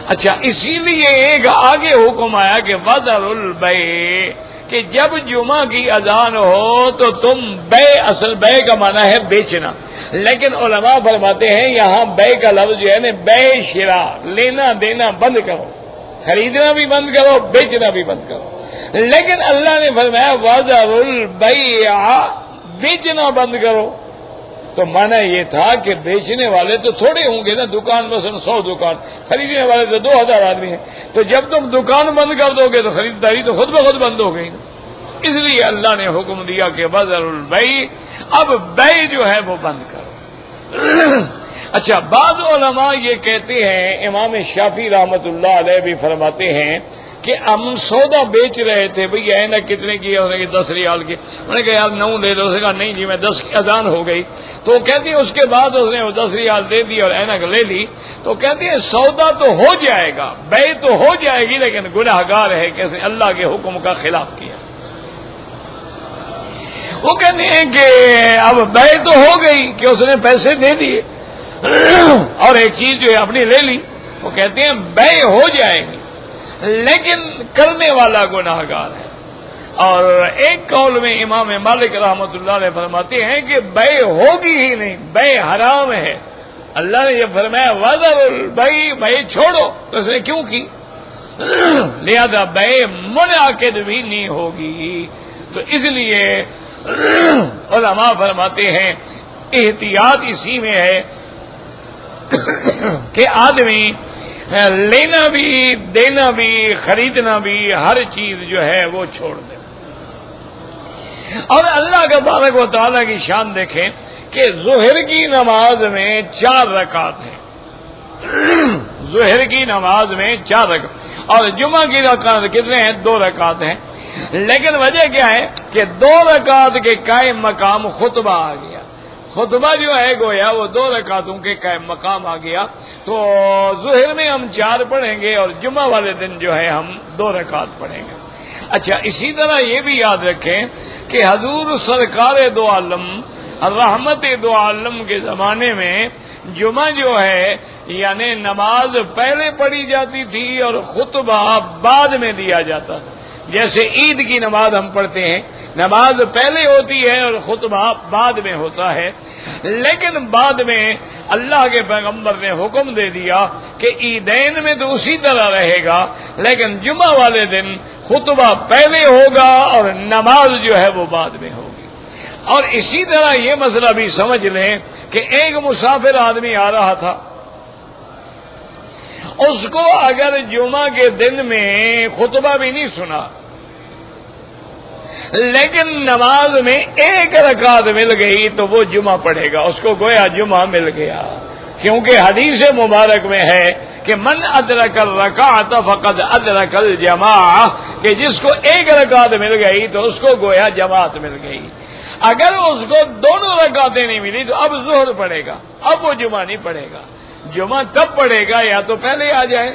اچھا، اسی لیے ایک آگے حکم آیا کہ وذروا البیع، کہ جب جمعہ کی اذان ہو تو تم بیع، اصل بیع کا معنی ہے بیچنا، لیکن علماء فرماتے ہیں یہاں بیع کا لفظ جو ہے نا بیع شراء، لینا دینا بند کرو، خریدنا بھی بند کرو، بیچنا بھی بند کرو، لیکن اللہ نے فرمایا وذروا البیع، بیچنا بند کرو۔ تو معنی یہ تھا کہ بیچنے والے تو تھوڑے ہوں گے نا، دکان مثلا 100 دکان، خریدنے والے تو 2000 آدمی ہیں، تو جب تم دکان بند کر دو گے تو خریداری تو خود بخود بند ہو گئی نا۔ اس لیے اللہ نے حکم دیا کہ وذروا البیع، اب بیع جو ہے وہ بند کرو۔ اچھا، بعض علماء یہ کہتے ہیں، امام شافعی رحمت اللہ علیہ بھی فرماتے ہیں کہ ہم سودا بیچ رہے تھے، بھئی ہے نا کتنے کی؟ انہوں نے کہا 10 ریال کی، انہوں نے کہا یار 9 لے لو، اس نے کہا نہیں جی میں 10 کی اذان ہو گئی، تو کہتے ہیں اس کے بعد اس نے وہ 10 ریال دے دی اور اینک لے لی، تو کہتے ہیں سودا تو ہو جائے گا، بیع تو ہو جائے گی، لیکن گناہگار ہے کہ اس نے اللہ کے حکم کا خلاف کیا۔ وہ کہتے ہیں کہ اب بیع تو ہو گئی کہ اس نے پیسے دے دیے اور ایک چیز جو ہے اپنی لے لی، وہ کہتے ہیں بیع ہو جائے گی لیکن کرنے والا گناہگار ہے۔ اور ایک قول میں امام مالک رحمت اللہ علیہ فرماتے ہیں کہ بیع ہوگی ہی نہیں، بیع حرام ہے۔ اللہ نے یہ فرمایا وذروا البیع، بیع چھوڑو، تو اس نے کیوں کی؟ لہذا بیع منعقد بھی نہیں ہوگی۔ تو اس لیے علماء فرماتے ہیں احتیاط اسی میں ہے کہ آدمی لینا بھی دینا بھی خریدنا بھی ہر چیز جو ہے وہ چھوڑ دے۔ اور اللہ کا تبارک و تعالیٰ کی شان دیکھیں کہ ظہر کی نماز میں 4 رکعت ہیں، ظہر کی نماز میں 4 رکعت، اور جمعہ کی رکعت کتنے ہیں؟ 2 رکعت ہیں، لیکن وجہ کیا ہے کہ 2 رکعت کے قائم مقام خطبہ آ گیا، خطبہ جو ہے گویا وہ 2 رکعتوں کے قائم مقام آ گیا، تو ظہر میں ہم 4 پڑھیں گے اور جمعہ والے دن جو ہے ہم 2 رکعت پڑھیں گے۔ اچھا، اسی طرح یہ بھی یاد رکھیں کہ حضور سرکار دو عالم رحمت دو عالم کے زمانے میں جمعہ جو ہے یعنی نماز پہلے پڑھی جاتی تھی اور خطبہ بعد میں دیا جاتا تھا۔ جیسے عید کی نماز ہم پڑھتے ہیں، نماز پہلے ہوتی ہے اور خطبہ بعد میں ہوتا ہے، لیکن بعد میں اللہ کے پیغمبر نے حکم دے دیا کہ عیدین میں تو اسی طرح رہے گا، لیکن جمعہ والے دن خطبہ پہلے ہوگا اور نماز جو ہے وہ بعد میں ہوگی۔ اور اسی طرح یہ مسئلہ بھی سمجھ لیں کہ ایک مسافر آدمی آ رہا تھا، اس کو اگر جمعہ کے دن میں خطبہ بھی نہیں سنا لیکن نماز میں 1 رکعت مل گئی تو وہ جمعہ پڑھے گا، اس کو گویا جمعہ مل گیا، کیونکہ حدیث مبارک میں ہے کہ من ادرک الرکعت فقد ادرک الجماعہ، کہ جس کو 1 رکعت مل گئی تو اس کو گویا جماعت مل گئی۔ اگر اس کو دونوں رکعتیں نہیں ملی تو اب ظہر پڑے گا، اب وہ جمعہ نہیں پڑے گا۔ جمعہ تب پڑے گا یا تو پہلے آ جائے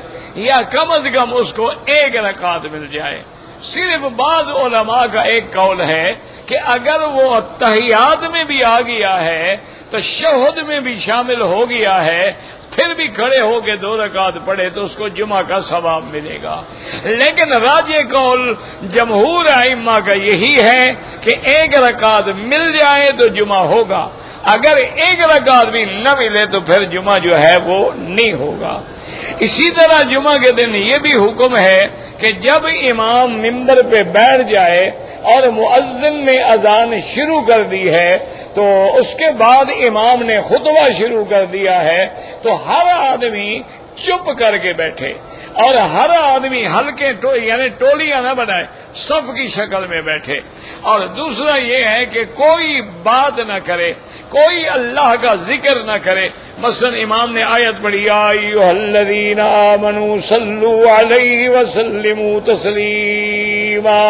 یا کم از کم اس کو ایک رکعت مل جائے۔ صرف بعض علماء کا ایک قول ہے کہ اگر وہ تحیات میں بھی آ گیا ہے، تشہد میں بھی شامل ہو گیا ہے، پھر بھی کھڑے ہو کے 2 رکعت پڑھے تو اس کو جمعہ کا ثواب ملے گا۔ لیکن راجح قول جمہور ائمہ کا یہی ہے کہ 1 رکعت مل جائے تو جمعہ ہوگا، اگر 1 رکعت بھی نہ ملے تو پھر جمعہ جو ہے وہ نہیں ہوگا۔ اسی طرح جمعہ کے دن یہ بھی حکم ہے کہ جب امام ممبر پہ بیٹھ جائے اور مؤذن نے اذان شروع کر دی ہے تو اس کے بعد امام نے خطبہ شروع کر دیا ہے تو ہر آدمی چپ کر کے بیٹھے اور ہر آدمی ہلکے یعنی ٹولیاں نہ بنائے، صف کی شکل میں بیٹھے۔ اور دوسرا یہ ہے کہ کوئی بات نہ کرے، کوئی اللہ کا ذکر نہ کرے۔ مثلا امام نے آیت پڑھی یا ایھا الذین آمنوا صلوا علیہ وسلموا تسلیما،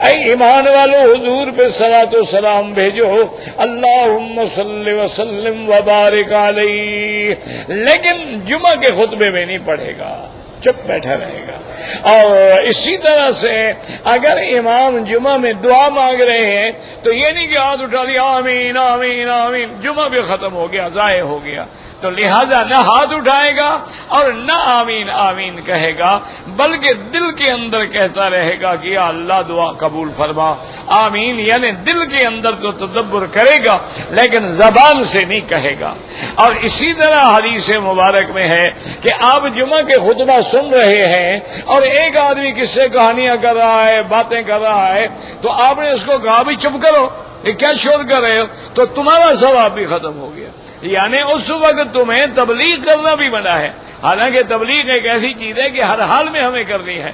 اے ایمان والو حضور پہ صلاۃ و سلام بھیجو، اللہم صل وسلم وبارک علیہ، لیکن جمعہ کے خطبے میں نہیں پڑھے گا، چپ بیٹھا رہے گا۔ اور اسی طرح سے اگر امام جمعہ میں دعا مانگ رہے ہیں تو یہ نہیں کہ ہاتھ اٹھا لیا آمین آمین آمین، جمعہ بھی ختم ہو گیا، ضائع ہو گیا، تو لہذا نہ ہاتھ اٹھائے گا اور نہ آمین آمین کہے گا، بلکہ دل کے اندر کہتا رہے گا کہ یا اللہ دعا قبول فرما۔ آمین یعنی دل کے اندر تو تدبر کرے گا لیکن زبان سے نہیں کہے گا۔ اور اسی طرح حدیث مبارک میں ہے کہ آپ جمعہ کے خطبہ سن رہے ہیں اور ایک آدمی قصے کہانیاں کر رہا ہے، باتیں کر رہا ہے، تو آپ نے اس کو کہا بھی چپ کرو، یہ کیا شور کر رہے ہو، تو تمہارا ثواب بھی ختم ہو گیا۔ یعنی اس وقت تمہیں تبلیغ کرنا بھی منع ہے، حالانکہ تبلیغ ایک ایسی چیز ہے کہ ہر حال میں ہمیں کرنی ہے۔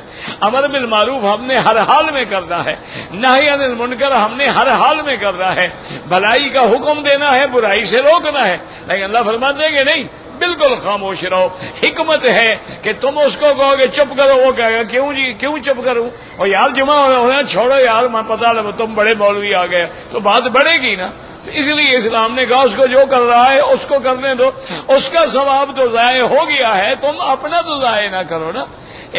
امر بالمعروف ہم نے ہر حال میں کرنا ہے، نہی عن المنکر ہم نے ہر حال میں کرنا ہے، بھلائی کا حکم دینا ہے، برائی سے روکنا ہے، لیکن اللہ فرماتے ہیں کہ نہیں، بالکل خاموش رہو۔ حکمت ہے کہ تم اس کو کہو کہ چپ کرو، وہ کہے گا کیوں جی کیوں چپ کروں، اور یار جمعہ ہونا چھوڑو یار، میں پتا لگا تم بڑے مولوی آ گئے تو بات بڑھے گی نا۔ تو اس لیے اسلام نے کہا اس کو جو کر رہا ہے اس کو کرنے دو، اس کا ثواب تو ضائع ہو گیا ہے، تم اپنا تو ضائع نہ کرو نا۔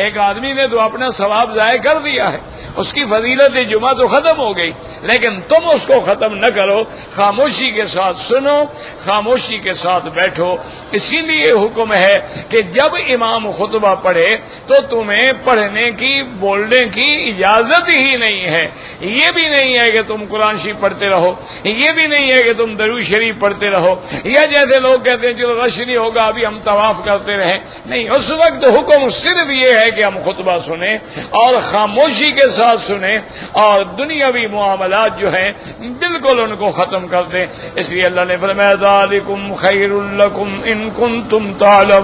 ایک آدمی نے تو اپنا ثواب ضائع کر دیا ہے، اس کی فضیلت جمعہ تو ختم ہو گئی، لیکن تم اس کو ختم نہ کرو، خاموشی کے ساتھ سنو، خاموشی کے ساتھ بیٹھو۔ اسی لیے حکم ہے کہ جب امام خطبہ پڑھے تو تمہیں پڑھنے کی بولنے کی اجازت ہی نہیں ہے۔ یہ بھی نہیں ہے کہ تم قرآن شریف پڑھتے رہو، یہ بھی نہیں ہے کہ تم درود شریف پڑھتے رہو، یا جیسے لوگ کہتے ہیں چلو رش نہیں ہوگا ابھی ہم طواف کرتے رہیں، نہیں، اس وقت حکم صرف یہ ہے کہ ہم خطبہ سنیں اور خاموشی کے ساتھ سنیں اور دنیاوی معاملات جو ہیں بالکل ان کو ختم کر دیں۔ اس لیے اللہ نے فرمایا ذالکم خیر لکم ان کنتم تعلمون،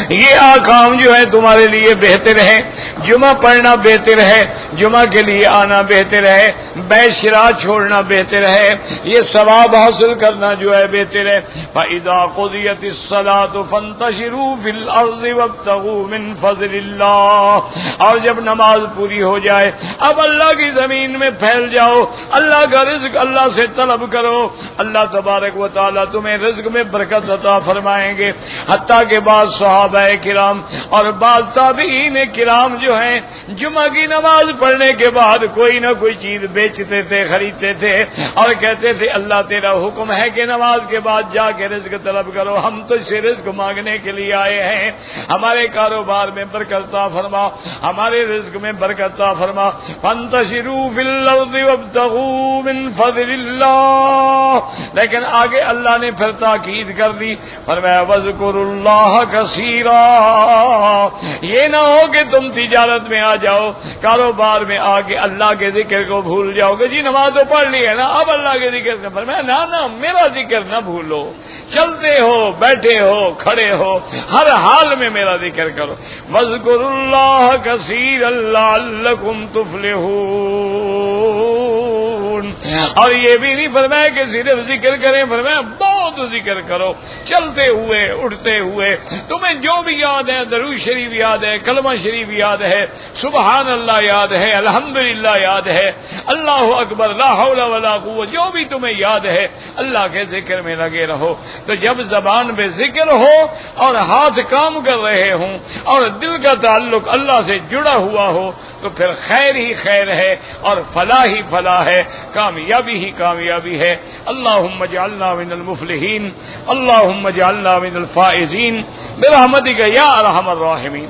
یہ آکام جو ہے تمہارے لیے بہتر ہے، جمعہ پڑھنا بہتر ہے، جمعہ کے لیے آنا بہتر ہے، بیع شراء چھوڑنا بہتر ہے، یہ ثواب حاصل کرنا جو ہے بہتر ہے۔ فَإِذَا قُضِيَتِ الصَّلَاةُ فَانتَشِرُوا فِي الْأَرْضِ وَابْتَغُوا مِنْ فَضْلِ اللَّهِ، اور جب نماز پوری ہو جائے اب اللہ کی زمین میں پھیل جاؤ، اللہ کا رزق اللہ سے طلب کرو، اللہ تبارک و تعالیٰ تمہیں رزق میں برکت عطا فرمائیں گے۔ حتیٰ کہ بعض صحابہ کرام اور بعض تابعین کرام جو ہیں جمعہ کی نماز پڑھنے کے بعد کوئی نہ کوئی چیز بیچتے تھے، خریدتے تھے اور کہتے تھے اللہ تیرا حکم ہے کہ نماز کے بعد جا کے رزق طلب کرو، ہم تو سے رزق مانگنے کے لیے آئے ہیں، ہمارے کاروبار میں برکت عطا فرما، ہمارے رزق میں برکت عطا فرما۔ فانتشروا فی الارض وابتغوا من فضل اللہ، لیکن آگے اللہ نے پھر تاکید کر دی، فرمایا وذکروا اللہ کثیرا، یہ نہ ہو کہ تم تجارت میں آ جاؤ، کاروبار میں آ کے اللہ کے ذکر کو بھول جاؤ گے، جی نماز تو پڑھ لی ہے نا اب اللہ کے ذکر سے، فرمایا نہ میرا ذکر نہ بھولو، چلتے ہو بیٹھے ہو کھڑے ہو ہر حال میں میرا ذکر کرو۔ وَاذْكُرُوا اللَّهَ كَثِيرًا لَعَلَّكُمْ تُفْلِحُونَ، تفکرون، اور یہ بھی نہیں فرمایا کہ صرف ذکر کریں، فرمایا بہت ذکر کرو، چلتے ہوئے اٹھتے ہوئے تمہیں جو بھی یاد ہے، درود شریف یاد ہے، کلمہ شریف یاد ہے، سبحان اللہ یاد ہے، الحمدللہ یاد ہے، اللہ اکبر، لا حول ولا قوت، جو بھی تمہیں یاد ہے اللہ کے ذکر میں لگے رہو۔ تو جب زبان پہ ذکر ہو اور ہاتھ کام کر رہے ہوں اور دل کا تعلق اللہ سے جڑا ہوا ہو تو پھر خیر ہی خیر ہے اور فلاح ہی فلاح ہے، کامیابی ہی کامیابی ہے۔ اللہم اجعلنا من المفلحین، اللہم اجعلنا من الفائزین برحمتک یا ارحم الراحمین۔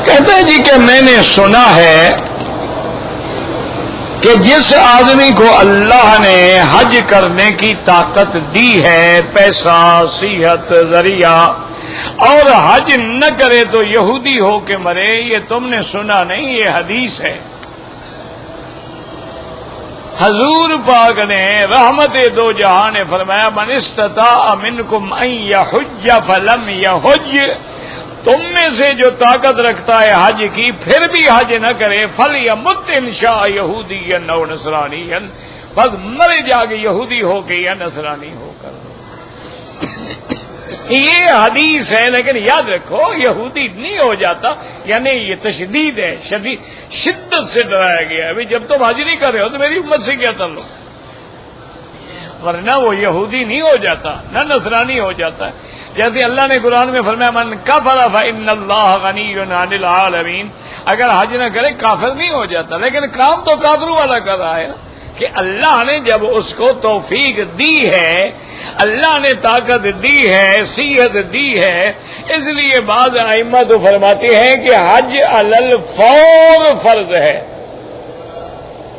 کہتے ہیں جی کہ میں نے سنا ہے کہ جس آدمی کو اللہ نے حج کرنے کی طاقت دی ہے، پیسہ، صحت، ذریعہ، اور حج نہ کرے تو یہودی ہو کے مرے، یہ تم نے سنا نہیں، یہ حدیث ہے۔ حضور پاک نے رحمت دو جہاں نے فرمایا من استطاع منکم ان یحج فلم یحج، تم میں سے جو طاقت رکھتا ہے حج کی پھر بھی حج نہ کرے، فلیمت ان شاء یہودیا او نصرانیا، بس مرے جا کے یہودی ہو کے یا نصرانی ہو کر۔ یہ حدیث ہے، لیکن یاد رکھو یہودی نہیں ہو جاتا، یعنی یہ تشدید ہے، شدت سے ڈرایا گیا ہے، جب تم حج نہیں کر رہے ہو تو میری امت سے کیا تعلق، ورنہ وہ یہودی نہیں ہو جاتا، نہ نصرانی ہو جاتا ہے۔ جیسے اللہ نے قرآن میں فرمایا من کفر فإن اللہ غنی عن العالمین، اگر حج نہ کرے کافر نہیں ہو جاتا، لیکن کام تو کافروں والا کر رہا ہے کہ اللہ نے جب اس کو توفیق دی ہے، اللہ نے طاقت دی ہے، صحت دی ہے، اس لیے بعض ائمہ تو فرماتے ہیں کہ حج علی الفور فرض ہے۔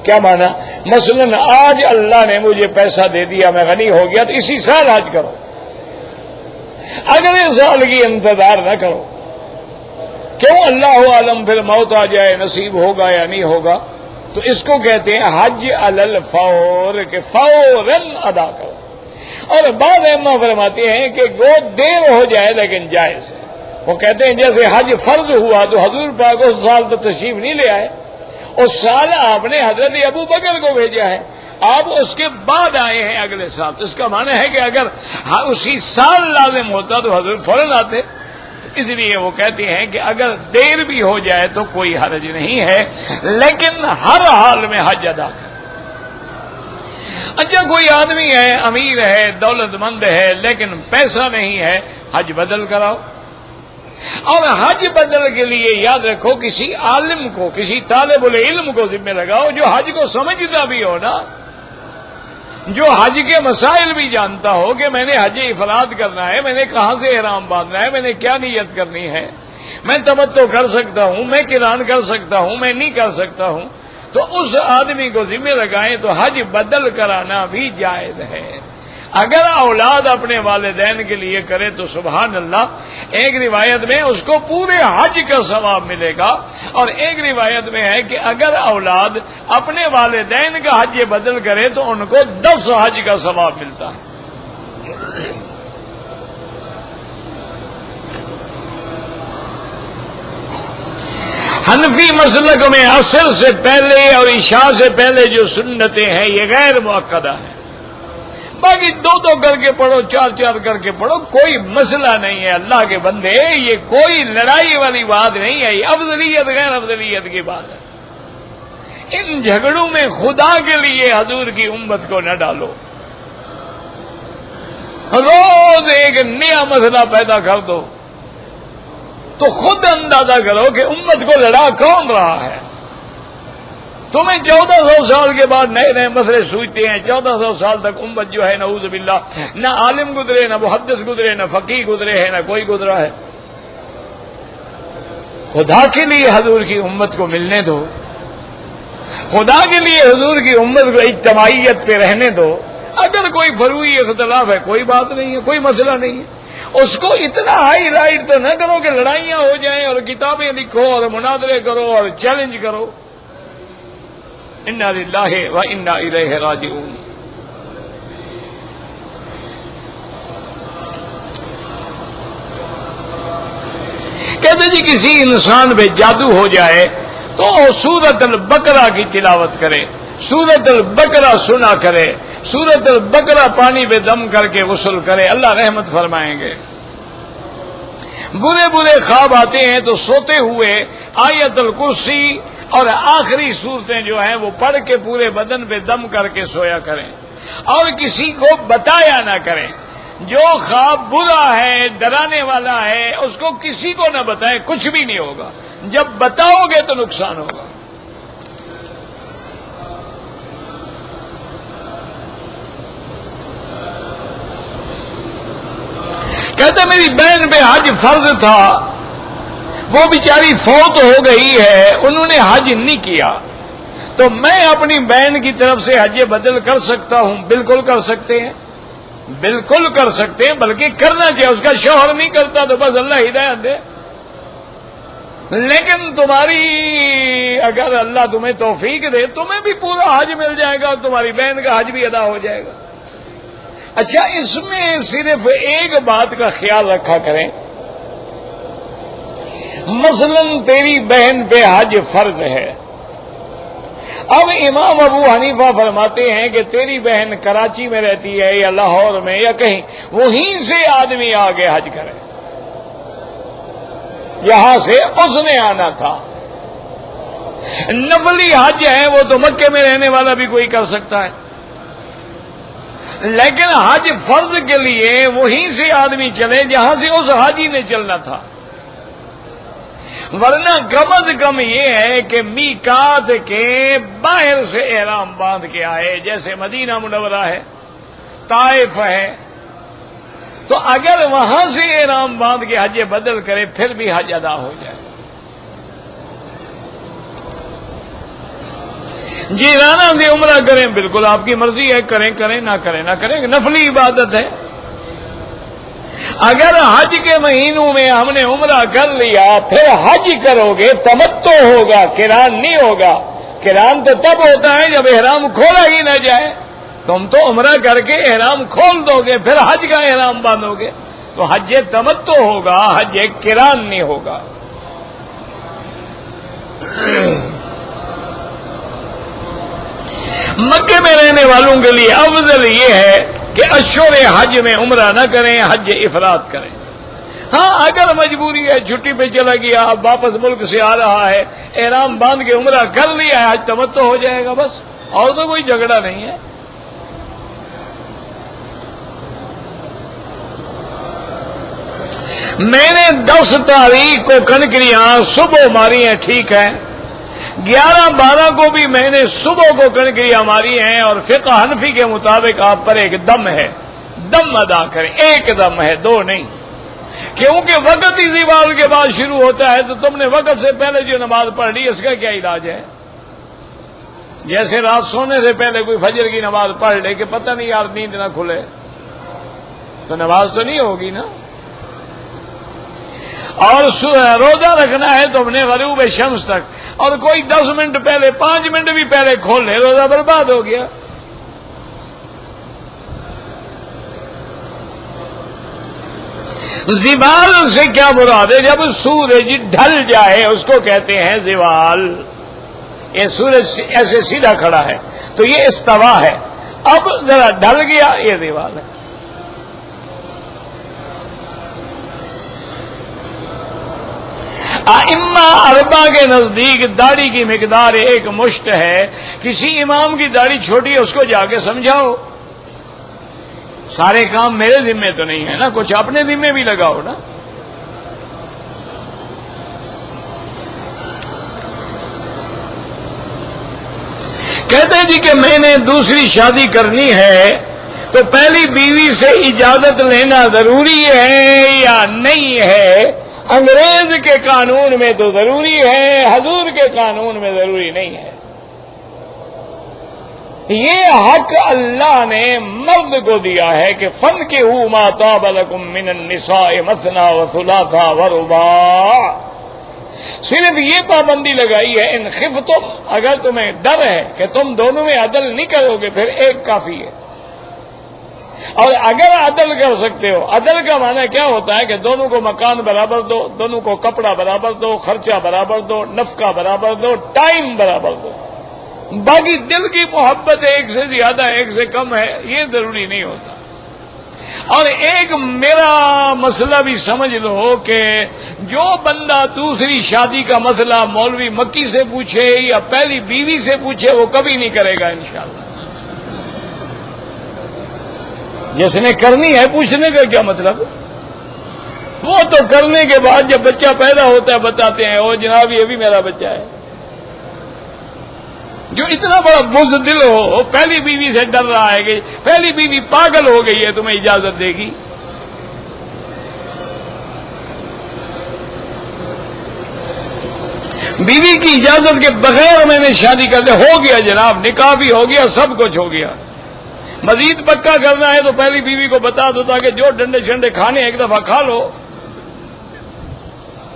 کیا مانا؟ مثلا آج اللہ نے مجھے پیسہ دے دیا، میں غنی ہو گیا، تو اسی سال حج کرو، اگلے سال کی انتظار نہ کرو۔ کیوں؟ اللہ عالم پھر موت آ جائے، نصیب ہوگا یا نہیں ہوگا۔ تو اس کو کہتے ہیں حج علی الفور، کہ فوراً ادا کرو۔ اور بعض ائمہ فرماتے ہیں کہ گو دیر ہو جائے لیکن جائز ہے۔ وہ کہتے ہیں جیسے حج فرض ہوا تو حضور پاک اس سال تو تشریف نہیں لے آئے، اس سال آپ نے حضرت ابو بکر کو بھیجا ہے، آپ اس کے بعد آئے ہیں اگلے سال، اس کا معنی ہے کہ اگر اسی سال لازم ہوتا تو حضور فوراً آتے۔ اس لیے وہ کہتے ہیں کہ اگر دیر بھی ہو جائے تو کوئی حرج نہیں ہے، لیکن ہر حال میں حج ادا کرے۔ اچھا کوئی آدمی ہے، امیر ہے، دولت مند ہے، لیکن پیسہ نہیں ہے، حج بدل کراؤ۔ اور حج بدل کے لیے یاد رکھو کسی عالم کو، کسی طالب العلم کو ذمہ لگاؤ جو حج کو سمجھتا بھی ہو نا، جو حج کے مسائل بھی جانتا ہو کہ میں نے حج افراد کرنا ہے، میں نے کہاں سے احرام باندھنا ہے، میں نے کیا نیت کرنی ہے، میں تمتع کر سکتا ہوں، میں قران کر سکتا ہوں، میں نہیں کر سکتا ہوں، تو اس آدمی کو ذمہ لگائیں تو حج بدل کرانا بھی جائز ہے۔ اگر اولاد اپنے والدین کے لیے کرے تو سبحان اللہ، ایک روایت میں اس کو پورے حج کا ثواب ملے گا، اور ایک روایت میں ہے کہ اگر اولاد اپنے والدین کا حج بدل کرے تو ان کو 10 حج کا ثواب ملتا ہے۔ حنفی مسلک میں عصر سے پہلے اور عشاء سے پہلے جو سنتیں ہیں یہ غیر مؤکدہ ہیں، باقی 2 کر کے پڑھو، 4 کر کے پڑھو، کوئی مسئلہ نہیں ہے۔ اللہ کے بندے یہ کوئی لڑائی والی بات نہیں ہے، یہ افضلیت غیر افضلیت کی بات ہے۔ ان جھگڑوں میں خدا کے لیے حضور کی امت کو نہ ڈالو، روز ایک نیا مسئلہ پیدا کر دو تو خود اندازہ کرو کہ امت کو لڑا کون رہا ہے۔ تمہیں 1400 سال کے بعد نئے نئے مسئلے سوچتے ہیں، 1400 سال تک امت جو ہے نعوذ باللہ نہ عالم گزرے، نہ محدث گزرے، نہ فقیہ گزرے ہیں، نہ کوئی گزرا ہے۔ خدا کے لیے حضور کی امت کو ملنے دو، خدا کے لیے حضور کی امت کو اجتماعیت پہ رہنے دو۔ اگر کوئی فروعی اختلاف ہے کوئی بات نہیں ہے، کوئی مسئلہ نہیں ہے، اس کو اتنا ہائی لائٹ تو نہ کرو کہ لڑائیاں ہو جائیں اور کتابیں لکھو اور مناظرے کرو اور چیلنج کرو۔ انا للہ و انا الیہ راجعون۔ کہتے جی کسی انسان پہ جادو ہو جائے تو سورۃ البقرہ کی تلاوت کرے، سورۃ البقرہ سنا کرے، سورۃ البقرہ پانی پہ دم کر کے غسل کرے، اللہ رحمت فرمائیں گے۔ برے برے خواب آتے ہیں تو سوتے ہوئے آیت الکرسی اور آخری صورتیں جو ہیں وہ پڑھ کے پورے بدن پہ دم کر کے سویا کریں، اور کسی کو بتایا نہ کریں۔ جو خواب برا ہے، ڈرانے والا ہے، اس کو کسی کو نہ بتائیں، کچھ بھی نہیں ہوگا، جب بتاؤ گے تو نقصان ہوگا۔ کہتے میری بہن پہ حج فرض تھا، وہ بیچاری فوت ہو گئی ہے، انہوں نے حج نہیں کیا، تو میں اپنی بہن کی طرف سے حج بدل کر سکتا ہوں؟ بالکل کر سکتے ہیں، بالکل کر سکتے ہیں، بلکہ کرنا چاہیے۔ اس کا شوہر نہیں کرتا تو بس اللہ ہدایت دے، لیکن تمہاری اگر اللہ تمہیں توفیق دے تمہیں بھی پورا حج مل جائے گا اور تمہاری بہن کا حج بھی ادا ہو جائے گا۔ اچھا، اس میں صرف ایک بات کا خیال رکھا کریں، مثلا تیری بہن پہ حج فرض ہے، اب امام ابو حنیفہ فرماتے ہیں کہ تیری بہن کراچی میں رہتی ہے یا لاہور میں یا کہیں، وہیں سے آدمی آگے حج کرے، یہاں سے اس نے آنا تھا۔ نفلی حج ہے وہ تو مکے میں رہنے والا بھی کوئی کر سکتا ہے، لیکن حج فرض کے لیے وہیں سے آدمی چلے جہاں سے اس حاجی نے چلنا تھا، ورنہ کم از کم یہ ہے کہ میقات کے باہر سے احرام باندھ کے آئے، جیسے مدینہ منورہ ہے، طائف ہے، تو اگر وہاں سے احرام باندھ کے حج بدل کرے پھر بھی حج ادا ہو جائے۔ جی رانا دی عمرہ کریں، بالکل آپ کی مرضی ہے، کریں کریں نہ کریں نہ کریں، نفلی عبادت ہے۔ اگر حج کے مہینوں میں ہم نے عمرہ کر لیا پھر حج کرو گے تمتع ہوگا، قران نہیں ہوگا۔ قران تو تب ہوتا ہے جب احرام کھولا ہی نہ جائے، تم تو عمرہ کر کے احرام کھول دو گے پھر حج کا احرام باندھو گے، تو حج تمتع ہوگا، حج قران نہیں ہوگا۔ مکے میں رہنے والوں کے لیے افضل یہ ہے کہ اشہر حج میں عمرہ نہ کریں، حج افراد کریں۔ ہاں اگر مجبوری ہے، چھٹی پہ چلا گیا، اب واپس ملک سے آ رہا ہے، احرام باندھ کے عمرہ کر لیا ہے، حج تمتع ہو جائے گا بس، اور تو کوئی جھگڑا نہیں ہے۔ میں نے 10 تاریخ کو کنکریاں صبح ماری ہیں، ٹھیک ہے، 11-12 کو بھی میں نے صبح کو کنکریاں ماری ہیں، اور فقہ حنفی کے مطابق آپ پر ایک دم ہے، دم ادا کریں، ایک دم ہے، 2 نہیں، کیونکہ وقت ہی زوال کے بعد شروع ہوتا ہے، تو تم نے وقت سے پہلے جو نماز پڑھ لی اس کا کیا علاج ہے؟ جیسے رات سونے سے پہلے کوئی فجر کی نماز پڑھ لے کہ پتہ نہیں یار نیند نہ کھلے، تو نماز تو نہیں ہوگی نا۔ اور روزہ رکھنا ہے تم نے غروب شمس تک، اور کوئی 10 منٹ پہلے 5 منٹ بھی پہلے کھول لے، روزہ برباد ہو گیا۔ زوال سے کیا مراد ہے؟ جب سورج ڈھل جائے اس کو کہتے ہیں زوال۔ یہ سورج ایسے سیدھا کھڑا ہے تو یہ استوا ہے، اب ذرا ڈھل گیا، یہ زوال ہے۔ ائمہ اربعہ کے نزدیک داڑھی کی مقدار 1 مشت ہے۔ کسی امام کی داڑھی چھوٹی ہے اس کو جا کے سمجھاؤ، سارے کام میرے ذمے تو نہیں ہے نا، کچھ اپنے ذمے بھی لگاؤ نا۔ کہتے جی کہ میں نے دوسری شادی کرنی ہے تو پہلی بیوی سے اجازت لینا ضروری ہے یا نہیں ہے؟ انگریز کے قانون میں تو ضروری ہے، حضور کے قانون میں ضروری نہیں ہے۔ یہ حق اللہ نے مرد کو دیا ہے کہ فَانكِحُوا مَا طَابَ لَكُم مِّنَ النِّسَاءِ مَثْنَىٰ وَثُلَاثَ وَرُبَاعَ۔ صرف یہ پابندی لگائی ہے ان خفتم، اگر تمہیں ڈر ہے کہ تم دونوں میں عدل نہیں کرو گے پھر ایک کافی ہے، اور اگر عدل کر سکتے ہو، عدل کا معنی کیا ہوتا ہے کہ دونوں کو مکان برابر دو، دونوں کو کپڑا برابر دو، خرچہ برابر دو، نفقہ برابر دو، ٹائم برابر دو، باقی دل کی محبت ایک سے زیادہ ایک سے کم ہے یہ ضروری نہیں ہوتا۔ اور ایک میرا مسئلہ بھی سمجھ لو کہ جو بندہ دوسری شادی کا مسئلہ مولوی مکی سے پوچھے یا پہلی بیوی سے پوچھے وہ کبھی نہیں کرے گا انشاءاللہ۔ جس نے کرنی ہے پوچھنے کا کیا مطلب، وہ تو کرنے کے بعد جب بچہ پیدا ہوتا ہے بتاتے ہیں او جناب یہ بھی میرا بچہ ہے۔ جو اتنا بڑا بزدل ہو پہلی بیوی سے ڈر رہا ہے کہ پہلی بیوی پاگل ہو گئی ہے تمہیں اجازت دے گی؟ بیوی کی اجازت کے بغیر میں نے شادی کر دی، ہو گیا جناب، نکاح بھی ہو گیا، سب کچھ ہو گیا، مزید پکا کرنا ہے تو پہلی بیوی کو بتا دو تاکہ جو ڈنڈے شنڈے کھانے ایک دفعہ کھا لو۔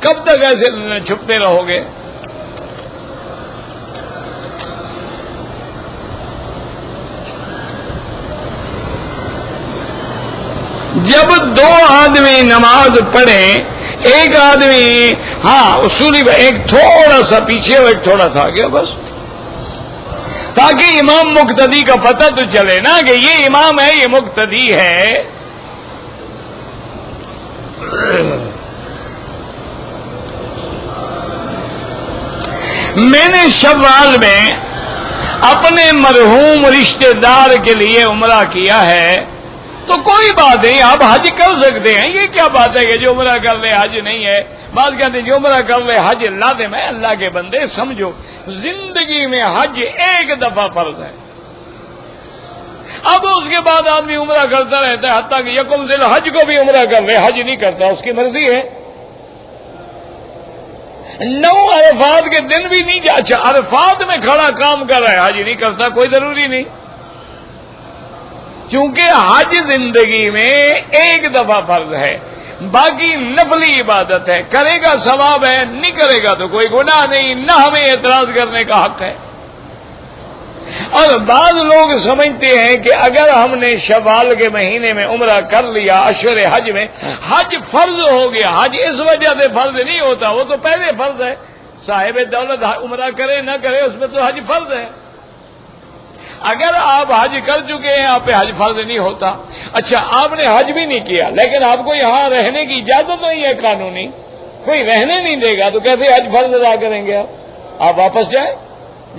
کب تک ایسے چھپتے رہو گے؟ جب دو آدمی نماز پڑھیں، ایک آدمی اصولی ایک تھوڑا سا پیچھے اور ایک تھوڑا تھا گیا بس، تاکہ امام مقتدی کا پتہ تو چلے نا کہ یہ امام ہے یہ مقتدی ہے۔ میں نے شوال میں اپنے مرحوم رشتہ دار کے لیے عمرہ کیا ہے، تو کوئی بات نہیں، آپ حج کر سکتے ہیں، یہ کیا بات ہے کہ جو عمرہ کر لے حج نہیں ہے؟ بات کہتے ہیں جو عمرہ کر لے حج لازم ہے۔ اللہ کے بندے سمجھو، زندگی میں حج ایک دفعہ فرض ہے، اب اس کے بعد آدمی عمرہ کرتا رہتا ہے، حتیٰ کہ یکم ذی الحج کو بھی عمرہ کر لے، حج نہیں کرتا، اس کی مرضی ہے۔ 9 عرفات کے دن بھی نہیں اچھا عرفات میں کھڑا کام کر رہا ہے، حج نہیں کرتا، کوئی ضروری نہیں، چونکہ حج زندگی میں ایک دفعہ فرض ہے، باقی نفلی عبادت ہے، کرے گا ثواب ہے، نہیں کرے گا تو کوئی گناہ نہیں، نہ ہمیں اعتراض کرنے کا حق ہے۔ اور بعض لوگ سمجھتے ہیں کہ اگر ہم نے شوال کے مہینے میں عمرہ کر لیا اشہر حج میں، حج فرض ہو گیا۔ حج اس وجہ سے فرض نہیں ہوتا، وہ تو پہلے فرض ہے، صاحب دولت عمرہ کرے نہ کرے اس میں تو حج فرض ہے۔ اگر آپ حج کر چکے ہیں آپ پہ حج فرض نہیں ہوتا۔ اچھا آپ نے حج بھی نہیں کیا لیکن آپ کو یہاں رہنے کی اجازت نہیں ہے قانونی، کوئی رہنے نہیں دے گا تو کیسے حج فرض ادا کریں گے آپ واپس جائیں،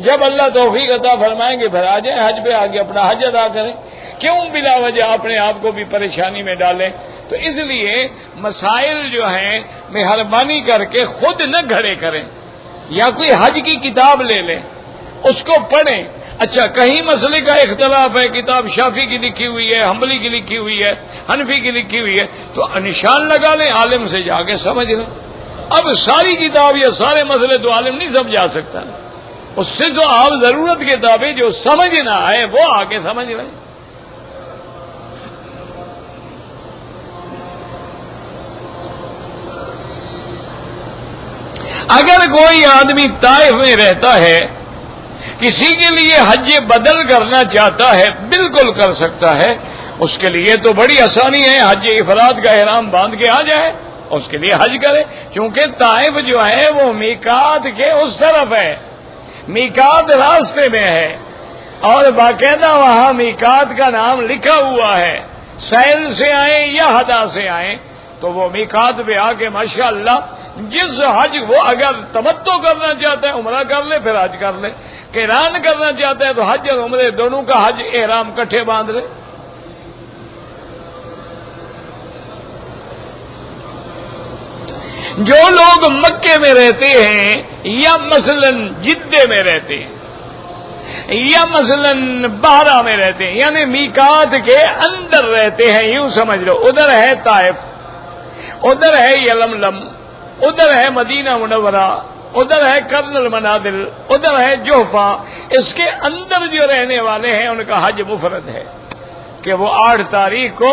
جب اللہ توفیق عطا فرمائیں گے پھر آ جائیں حج پہ، آگے اپنا حج ادا کریں، کیوں بلا وجہ اپنے آپ کو بھی پریشانی میں ڈالیں؟ تو اس لیے مسائل جو ہیں مہربانی کر کے خود نہ گھڑے کریں، یا کوئی حج کی کتاب لے لیں اس کو پڑھیں۔ اچھا کہیں مسئلے کا اختلاف ہے، کتاب شافعی کی لکھی ہوئی ہے، حنبلی کی لکھی ہوئی ہے، حنفی کی لکھی ہوئی ہے، تو نشان لگا لیں، عالم سے جا کے سمجھ لیں۔ اب ساری کتاب یا سارے مسئلے تو عالم نہیں سمجھا سکتا، اس سے تو آپ ضرورت کتابیں جو سمجھ نہ آئے وہ آ کے سمجھ لیں۔ اگر کوئی آدمی طائف میں رہتا ہے، کسی کے لیے حج بدل کرنا چاہتا ہے بالکل کر سکتا ہے، اس کے لیے تو بڑی آسانی ہے، حج افراد کا احرام باندھ کے آ جائے، اس کے لیے حج کرے، چونکہ طائف جو ہے وہ میقات کے اس طرف ہے، میقات راستے میں ہے، اور باقاعدہ وہاں میقات کا نام لکھا ہوا ہے، سیل سے آئیں یا ہدا سے آئیں تو وہ میقات پہ آ کے ماشاءاللہ جس حج وہ اگر تمتع کرنا چاہتا ہے عمرہ کر لے پھر حج کر لے، قران کرنا چاہتا ہے تو حج اور عمرے دونوں کا حج احرام کٹھے باندھ لے۔ جو لوگ مکے میں رہتے ہیں یا مثلا جدے میں رہتے ہیں یا مثلا بحرہ میں رہتے ہیں، یعنی میقات کے اندر رہتے ہیں، یوں سمجھ لو ادھر ہے طائف، ادھر ہے یلملم، ادھر ہے مدینہ منورہ، ادھر ہے قرن المنازل، ادھر ہے جوفا، اس کے اندر جو رہنے والے ہیں ان کا حج مفرد ہے کہ وہ 8 تاریخ کو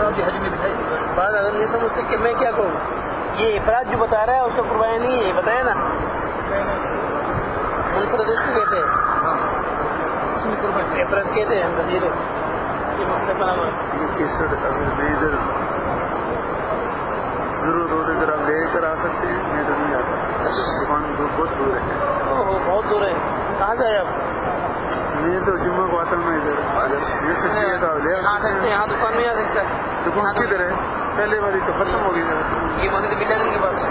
افراد حج میں دکھائی بعض اگر نہیں سمجھتے کہ میں کیا کہوں یہ افراد جو بتا رہا ہے اس کو قربانی نہیں ہے بتایا نا منفرد اس کو کہتے ہیں افراد کہتے ہیں مزید یہ مسئلہ بنا ہوا ہے یہ کیسر اگر میں ادھر ضرور ہو اگر آپ لے کر آ سکتے ہیں میں ادھر نہیں آتا دکان بہت دور ہے بہت دور ہے کہاں سے آئے آپ میں تو جمعہ کو آتا ہوں میں ادھر یہ سکتی ہے تو آپ لے آ سکتے ہیں یہاں دکان میں آ سکتا ہے دکان کدھر ہے پہلے والی تو ختم ہو گئی یہ مسجد بلادن کے پاس